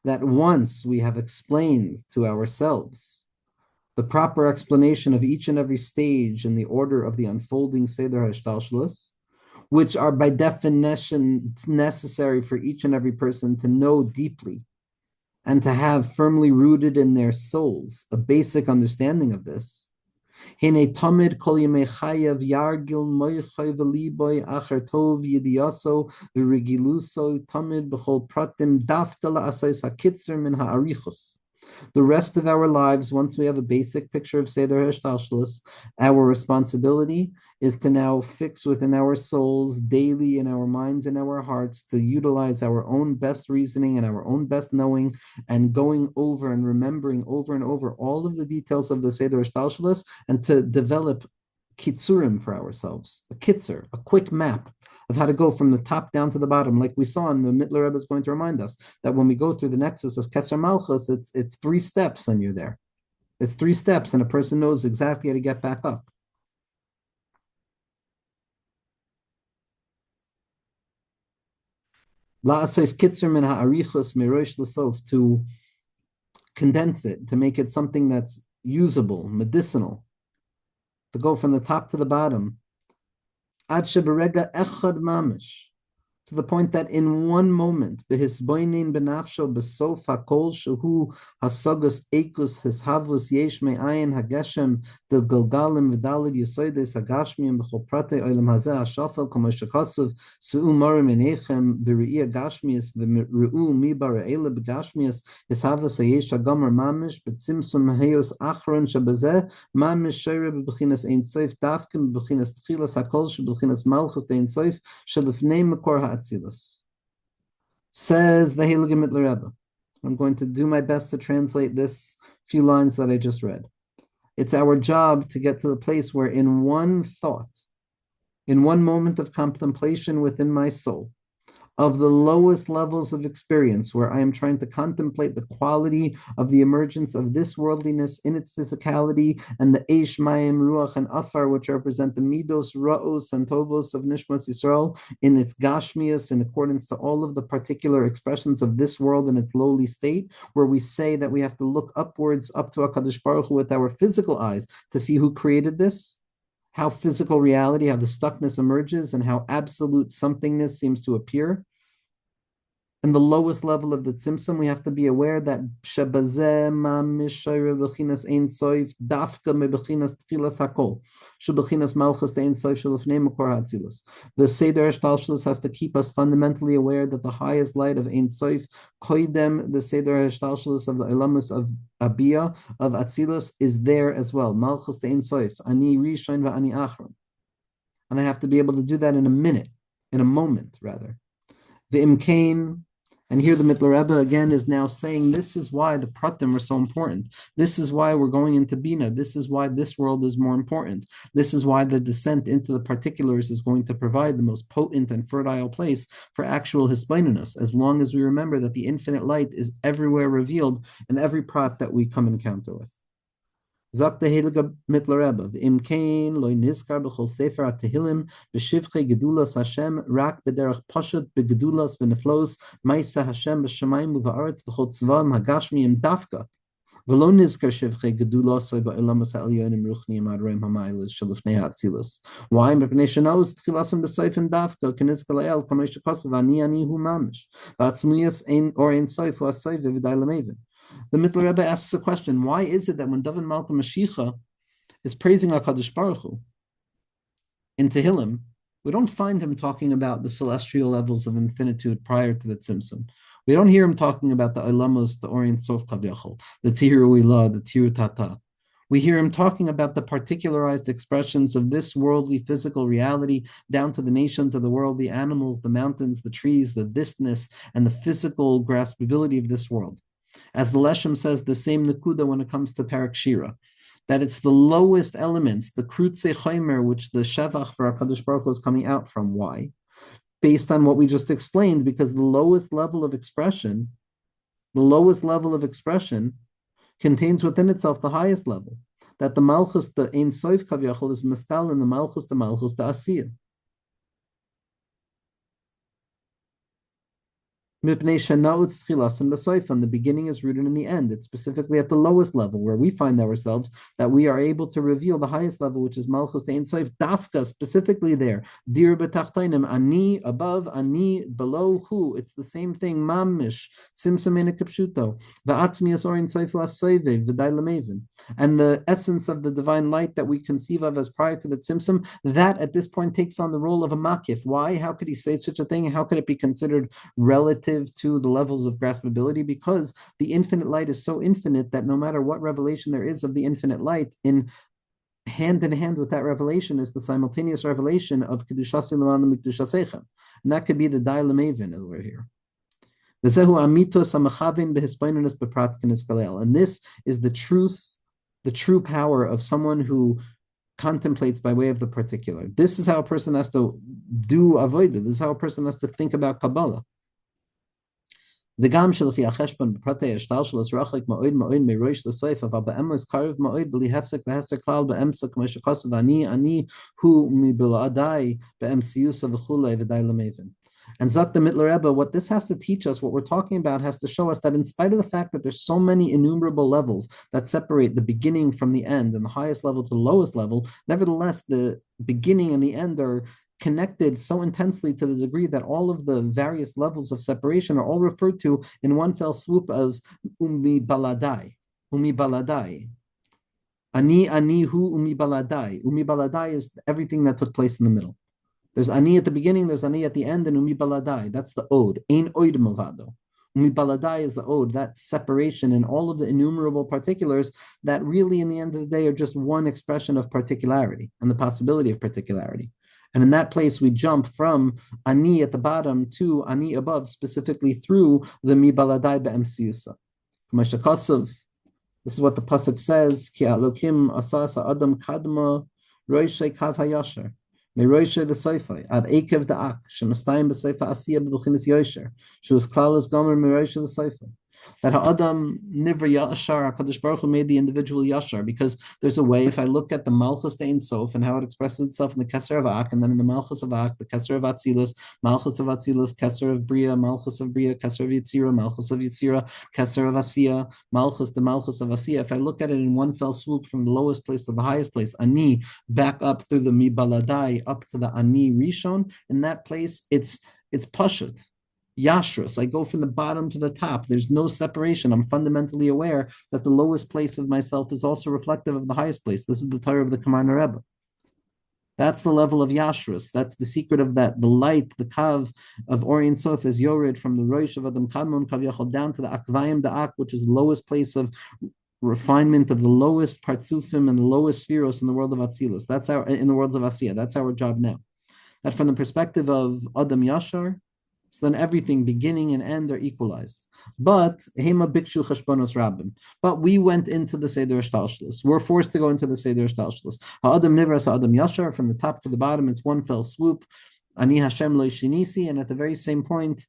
That once we have explained to ourselves the proper explanation of each and every stage in the order of the unfolding seder ha'shtalshelis, which are by definition necessary for each and every person to know deeply and to have firmly rooted in their souls a basic understanding of this. Hine tamid kol yemei chayav yargil moichay v'liboy acher tov yidiyaso v'regiluso tamid b'chol pratim dafka la'asais ha'kitzer min ha'arichos. The rest of our lives, once we have a basic picture of Seder Hashtalshalis, our responsibility is to now fix within our souls daily, in our minds and our hearts, to utilize our own best reasoning and our own best knowing, and going over and remembering over and over all of the details of the Seder Hashtalshalis, and to develop kitzurim for ourselves, a kitzer, a quick map of how to go from the top down to the bottom. Like we saw, and the Mitteler Rebbe is going to remind us that when we go through the nexus of Keser Malchus, it's 3 steps and you're there. It's 3 steps and a person knows exactly how to get back up. To condense it, to make it something that's usable, medicinal, to go from the top to the bottom. Ad sheberega echad mamish, to the point that in one moment, behisboinin benafsho besof hakol shehu hasagus ekus hishavus yesh me'ayin hageshem del galgalim v'dalid yisoides hagashmiyim b'chol prate oilam hazeh hashafel k'mosh shekasuv su'u morim enechem b're'iyah gashmiyas v're'u mi bara'ela b'gashmiyas hishavus hayesh hagomer mamish b'tzimsum heyos achron shabazeh mamish shayre b'b'chinas ein soif dafkim b'b'chinas tchilas hakol sheb'b'chinas malchus ein soif shelifnei mekor ha'atzilus. Says the Heilige Mitteler Rebbe. I'm going to do my best to translate this few lines that I just read. It's our job to get to the place where in one thought, in one moment of contemplation within my soul, of the lowest levels of experience, where I am trying to contemplate the quality of the emergence of this worldliness in its physicality, and the Eish, Mayim, Ruach, and Afar, which represent the Midos, Ra'os, and Tovos of Nishmas Yisrael, in its Gashmias, in accordance to all of the particular expressions of this world in its lowly state, where we say that we have to look upwards, up to HaKadosh Baruch Hu with our physical eyes to see who created this, how physical reality, how the stuckness emerges, and how absolute somethingness seems to appear. And the lowest level of the tzimtzum, we have to be aware that shebazeh ma mishayre b'chinas ein soif dafka me b'chinas tchilas hakol sheb'chinas malchus ein soif shelifnei makor hatzilus. The Seder Hashtalshalis has to keep us fundamentally aware that the highest light of ein soif koidem, the Seder Hashtalshalis of the Elamus of Abiyah, of Atzilus, is there as well. Malchus ein soif, ani rishon v'ani achron. And I have to be able to do that in a minute, in a moment rather. The imkain. And here the Mitteler Rebbe again is now saying this is why the pratim are so important. This is why we're going into Bina. This is why this world is more important. This is why the descent into the particulars is going to provide the most potent and fertile place for actual hisbaininus, as long as we remember that the infinite light is everywhere revealed in every prat that we come encounter with. Sagt der Heilige Mitteler Rebbe, V'im kein loy nizkar b'chol sefer ha-tehillim b'shivchei gedulas Hashem rak b'derech pashut b'gedulas v'neflos ma'isa Hashem b'shamayim u'va'aretz b'chol tzvaim hagashmiyim dafka v'lo nizkar shivchei gedulas ba'olamas ha'elyonim ruchniim adroim ha'mailis shalufnei ha'atzilus. Why? Mepnei shenaus tchilasim b'seifim dafka k'nizkar la'el k'may shekosav ani hu mamish v'atzmuyas ein or ein soif hu ha-soif v'day lamevin. The Mitteler Rebbe asks a question: why is it that when David Malka Mashiach is praising HaKadosh Baruch Hu in Tehillim, we don't find him talking about the celestial levels of infinitude prior to the Tzimtzum? We don't hear him talking about the Olamos, the Orient Sof Kavyachol, the Tihiru Ilah, the Tiru Tata. We hear him talking about the particularized expressions of this worldly physical reality down to the nations of the world, the animals, the mountains, the trees, the thisness, and the physical graspability of this world. As the Leshem says, the same Nakuda when it comes to Parak Shira, that it's the lowest elements, the Krutze Chomer, which the Shevach for HaKadosh Baruch Hu is coming out from. Why? Based on what we just explained, because the lowest level of expression contains within itself the highest level. That the Malchus, the Ein Sof Kavyachol, is Meskal, and the Malchus, the Asiyah. And the beginning is rooted in the end. It's specifically at the lowest level where we find ourselves that we are able to reveal the highest level, which is Malchus Ein Sof Dafka, specifically there. Dir b'tachtainim, ani above, ani below, who. It's the same thing. Mamish simsam ena kapshuto va'atzmias orin soifu asoive v'dai lamevin. And the essence of the divine light that we conceive of as prior to the tzimtzum, that at this point takes on the role of a makif. Why? How could he say such a thing? How could it be considered relative to the levels of graspability? Because the infinite light is so infinite that no matter what revelation there is of the infinite light, in hand with that revelation is the simultaneous revelation of Kedushas Ilan Mikdushasecha. And that could be the Dai Lamevin over here. And this is the truth, the true power of someone who contemplates by way of the particular. This is how a person has to do avodah. This is how a person has to think about Kabbalah. וגם שלפי החשבון בפרטי השתלשלוס רחוק מאוד מאוד מראש לסוף, אבל באמס קרוב מאוד בלי הפסק והסתר כלל באמצע, כמו שכתוב, אני הוא מבלעדי באמסיוסה וכולי ודי למבין. And Zak the Mitteler Rebbe, what this has to teach us, what we're talking about, has to show us that in spite of the fact that there's so many innumerable levels that separate the beginning from the end and the highest level to the lowest level, nevertheless, the beginning and the end are connected so intensely to the degree that all of the various levels of separation are all referred to in one fell swoop as umi baladai. Umi baladai. Ani hu umi baladai. Umi baladai is everything that took place in the middle. There's ani at the beginning, there's ani at the end, and umi baladai. That's the ode. Ein oid malvado. Umi baladai is the ode, that separation in all of the innumerable particulars that really, in the end of the day, are just one expression of particularity and the possibility of particularity. And in that place, we jump from ani at the bottom to ani above, specifically through the mi baladai be'emsiyusa. This is what the pasuk says: Ki Elokim asasa adam kadma roishay kav hayasher meroishay the soifai ad ekev da'ak shemastayim b'soifa asiya b'buchinas yosher she was klalas gomer meroishay the soifai. That Ha'adam Nivra Yashar, HaKadosh Baruch Hu made the individual Yashar, because there's a way, if I look at the Malchus Ein Sof and how it expresses itself in the Keser of Ak, and then in the Malchus of Ak, the Keser of Atzilus, Malchus of Atzilus, Keser of Bria, Malchus of Bria, Keser of Yitzira, Malchus of Yitzira, Keser of Asiya, Malchus, the Malchus of Asiya. If I look at it in one fell swoop from the lowest place to the highest place, Ani, back up through the Mi Baladai, up to the Ani Rishon, in that place, it's Pashut. Yashrus, I go from the bottom to the top. There's no separation. I'm fundamentally aware that the lowest place of myself is also reflective of the highest place. This is the Torah of the Kemarna Rebbe. That's the level of Yashrus. That's the secret of that. The light, the kav of Orient Sof is yored from the Rosh of Adam Kadmon Kav Yachol down to the Akvayim Da'ak, which is the lowest place of refinement of the lowest partsufim and the lowest spheros in the world of Atzilus. That's in the worlds of Asiya. That's our job now. That from the perspective of Adam Yashar, so then everything, beginning and end, are equalized. But Hema Bikshu Cheshbonos Rabbim. But we went into the Seder Shtalshlus. We're forced to go into the Seder Shtalshlus. Ha'adam Nivras Ha'adam Yashar, from the top to the bottom, it's one fell swoop. Ani Hashem Lo Shinisi, and at the very same point,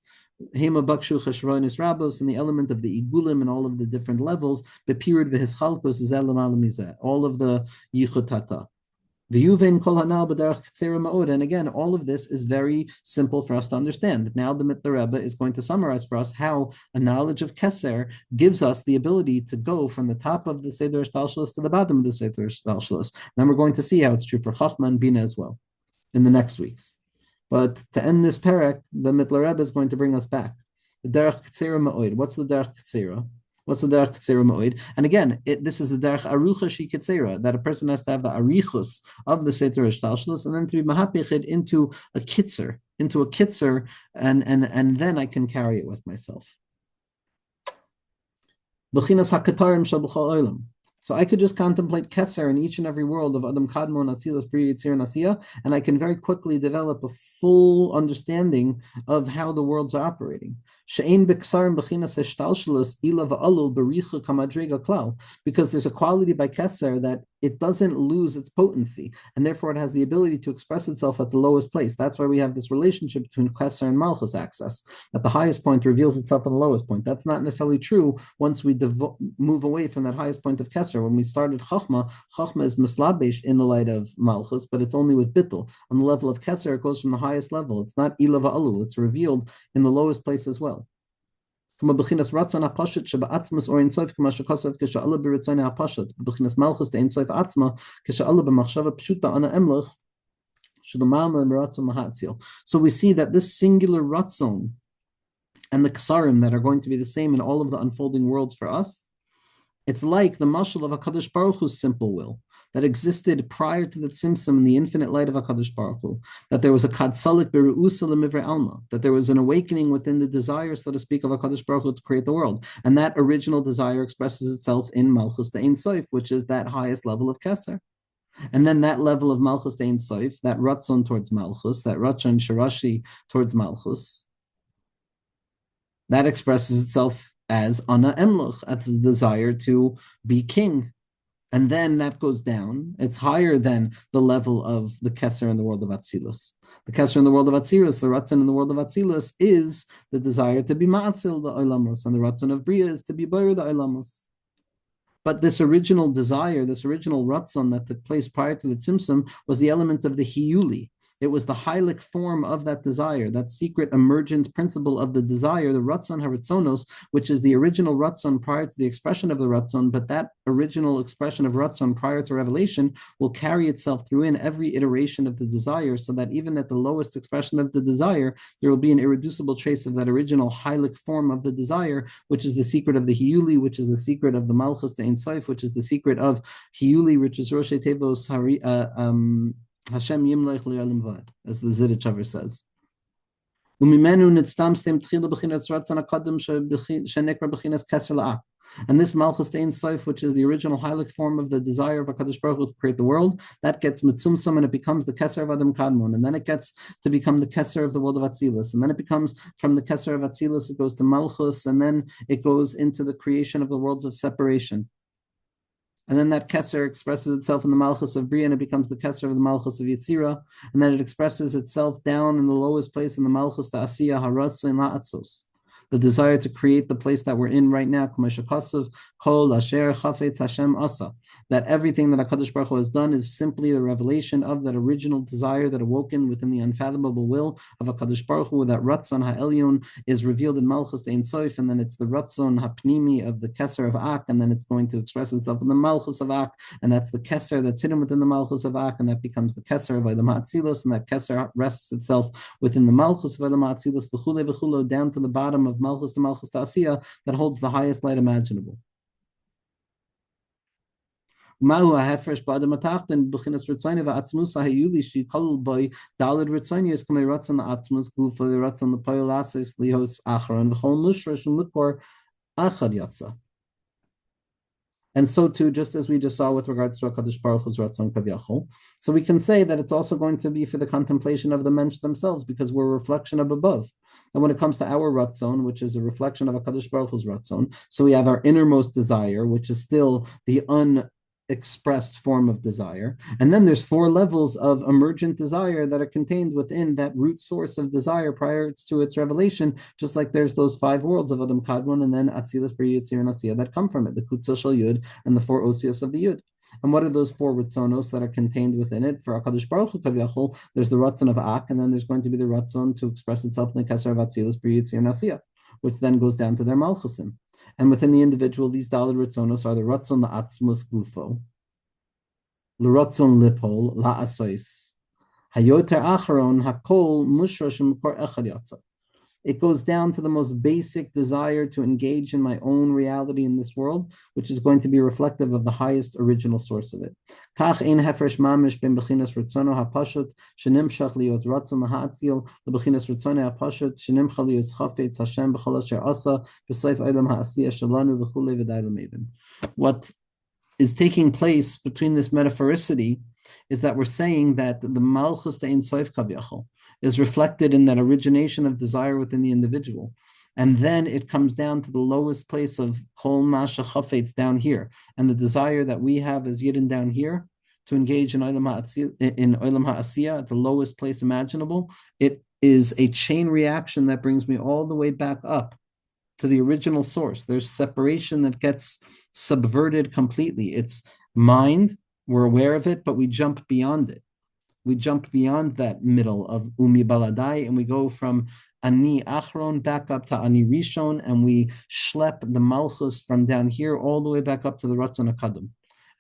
Hema Bakshu Cheshbonos Rabbos, and the element of the Igulim and all of the different levels, the period of his Chalkos is Elam Alamizeh, all of the Yichud Tata. And again, all of this is very simple for us to understand. Now the Mitteler Rebbe is going to summarize for us how a knowledge of Keser gives us the ability to go from the top of the Seder Shtalshlus to the bottom of the Seder Shtalshlus. Then we're going to see how it's true for Chachma and Bina as well in the next weeks. But to end this parak, the Mitteler Rebbe is going to bring us back. The Derech Ketzera Ma'od. What's the Derech Ketzera? What's the derech ketzera moed? And again, this is the derech arucha she ketzera, that a person has to have the arichus of the seter ishtalshlus, and then to be mahapiched into a kitzer, and then I can carry it with myself. B'chinas hakatarim shel b'chol olam. So I could just contemplate Keser in each and every world of Adam Kadmon, Atzilas, Bri, Yitzir, and Asiya, and I can very quickly develop a full understanding of how the worlds are operating. She'ein b'ksarim b'chinas heshtalshelis ila v'alul b'richa kamadrega klal, because there's a quality by Keser that it doesn't lose its potency, and therefore it has the ability to express itself at the lowest place. That's why we have this relationship between Keser and Malchus access. At the highest point reveals itself at the lowest point. That's not necessarily true once we move away from that highest point of Keser. When we started Chachma is mislabish in the light of Malchus, but it's only with Bittul. On the level of Keser, it goes from the highest level. It's not Ila va'alul, it's revealed in the lowest place as well. Kama b'chinas ratzon hapashut shebe'atzmas or insoif kama shekosav k'sha'ala b'ritzon hapashut b'chinas Malchus the insoif atzma k'sha'ala b'machshava pshuta ana emlech sh'domama m'ratzon mahatzil. So we see that this singular ratzon and the ksarim that are going to be the same in all of the unfolding worlds for us, it's like the mashal of HaKadosh Baruch Hu's simple will that existed prior to the tzimtzum in the infinite light of HaKadosh Baruch Hu, that there was a kadsalik beru'usa lemivre alma, that there was an awakening within the desire, so to speak, of HaKadosh Baruch Hu to create the world. And that original desire expresses itself in Malchus the Ein Sof, which is that highest level of Keser. And then that level of Malchus the Ein Sof, that ratzon towards Malchus, that ratzon shirashi towards Malchus, that expresses itself as ana emloch, that's his desire to be king. And then that goes down. It's higher than the level of the Keser in the world of Atzilus. The Keser in the world of Atzilus, the Ratzon in the world of Atzilus is the desire to be Ma'atzil the Oilamos, and the Ratzon of Bria is to be Bayer the Oilamos. But this original desire, this original Ratzon that took place prior to the Tzimtzum was the element of the Hiyuli. It was the hylic form of that desire, that secret emergent principle of the desire, the Ratzon Haritzonos, which is the original Ratzon prior to the expression of the Ratzon, but that original expression of Ratzon prior to revelation will carry itself through in every iteration of the desire, so that even at the lowest expression of the desire, there will be an irreducible trace of that original hylic form of the desire, which is the secret of the Hiyuli, which is the secret of the Malchus, the Ein Sof, which is the secret of Hiyuli, which is Rosh Tevos Hashem Yimloich Li'olim Vad, as the Zidichover says. And this Malchus Ein Sof, which is the original Heilig form of the desire of HaKadosh Baruch Hu to create the world, that gets Mitzumsum and it becomes the Keser of Adam Kadmon, and then it gets to become the Keser of the world of Atzilus, and then it becomes from the Keser of Atzilus, it goes to Malchus, and then it goes into the creation of the worlds of separation. And then that Keser expresses itself in the Malchus of Bria, and it becomes the Keser of the Malchus of Yitzira. And then it expresses itself down in the lowest place in the Malchus, the Asiya, Haras, and La'atzos. The desire to create the place that we're in right now, Kol Asher Chafetz Hashem Asa, that everything that HaKadosh Baruch Hu has done is simply the revelation of that original desire that awoken within the unfathomable will of HaKadosh Baruch Hu. That Ratzon HaElyon is revealed in Malchus Ein Sof, and then it's the Ratzon HaPnimi of the Keser of Ak, and then it's going to express itself in the Malchus of Ak, and that's the Keser that's hidden within the Malchus of Ak, and that becomes the Keser of Olam HaAtzilus, and that Keser rests itself within the Malchus of Olam HaAtzilus, v'chule, down to the bottom of Malchus to Malchus to Asiya, that holds the highest light imaginable. Mahu ha'hefresh ba'adam atachton b'chinas ritzoni va'atzmus ha'yuli she'kolul boi daled ritzoni is kamei ratzon ha'atzmus gufa ratzon l'poyol asis lihos acharon v'chol mushrosh u'mukor achad yatsa. And so too, just as we just saw with regards to HaKadosh Baruch Hu's Ratzon Kaviyachol, so we can say that it's also going to be for the contemplation of the mensch themselves, because we're a reflection of above. And when it comes to our Ratzon, which is a reflection of HaKadosh Baruch Hu's Ratzon, so we have our innermost desire, which is still the unexpressed form of desire. And then there's 4 levels of emergent desire that are contained within that root source of desire prior to its revelation, just like there's those 5 worlds of Adam Kadmon and then Atzilus, Bria, Yitzir, and Asiya that come from it, the Kutzah Shel Yud and the 4 Osios of the Yud. And what are those 4 Ritzonos that are contained within it? For HaKadosh Baruch Hu Kaviyachol, there's the Ratzon of Ak, and then there's going to be the Ratzon to express itself in the Keser of Atzilus, Bria, Yitzir, and Asiya, which then goes down to their Malchusim. And within the individual, these Daled Ritzonos are the Ratzon La'atzmus Gufo, L'Ratzon Lipol, La'asois, Hayoter Acharon, Hakol, Mushrosh, Mukor Echad Yatsa. It goes down to the most basic desire to engage in my own reality in this world, which is going to be reflective of the highest original source of it. Kach ein hefresh mamish ben bechinas ritzono hapashut shenimshach liot ratzon lahatzil lebechinas ritzono hapashut shenimcha liot chafetz Hashem b'chol asher asa b'seif olam ha'asiyah shalanu v'chulei v'day l'meven. What is taking place between this metaphoricity is that we're saying that the malchus the ein sof kaviyachol is reflected in that origination of desire within the individual. And then it comes down to the lowest place of kol masha chafetz down here. And the desire that we have as Yidden down here to engage in olam ha'asiyah at the lowest place imaginable, it is a chain reaction that brings me all the way back up to the original source. There's separation that gets subverted completely. It's mind, we're aware of it, but we jump beyond it. We jump beyond that middle of Umi Baladai, and we go from Ani Achron back up to Ani Rishon, and we schlep the Malchus from down here all the way back up to the Ratzon HaKadam.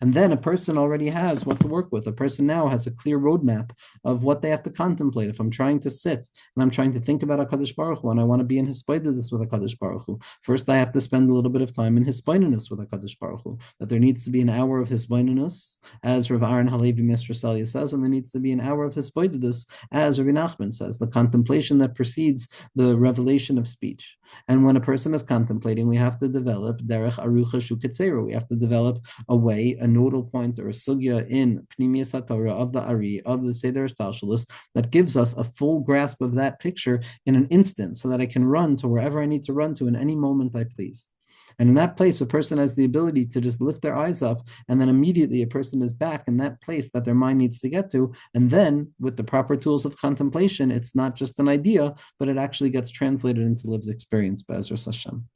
And then a person already has what to work with. A person now has a clear roadmap of what they have to contemplate. If I'm trying to sit and I'm trying to think about HaKadosh Baruch Hu and I want to be in Hispaidus with HaKadosh Baruch Hu, first I have to spend a little bit of time in Hispaidus with HaKadosh Baruch Hu. That there needs to be an hour of Hispaidus, as Rav Aaron Halevi Mr. Celia says, and there needs to be an hour of Hispaidus, as Rabbi Nachman says, the contemplation that precedes the revelation of speech. And when a person is contemplating, we have to develop derech arucha shuketzeru. We have to develop a way, a nodal point or a sugya in Pnimiyas HaTorah of the Ari, of the Seder Shtalshalis, that gives us a full grasp of that picture in an instant so that I can run to wherever I need to run to in any moment I please. And in that place, a person has the ability to just lift their eyes up, and then immediately a person is back in that place that their mind needs to get to. And then, with the proper tools of contemplation, it's not just an idea, but it actually gets translated into lived experience, Be'ezras Hashem.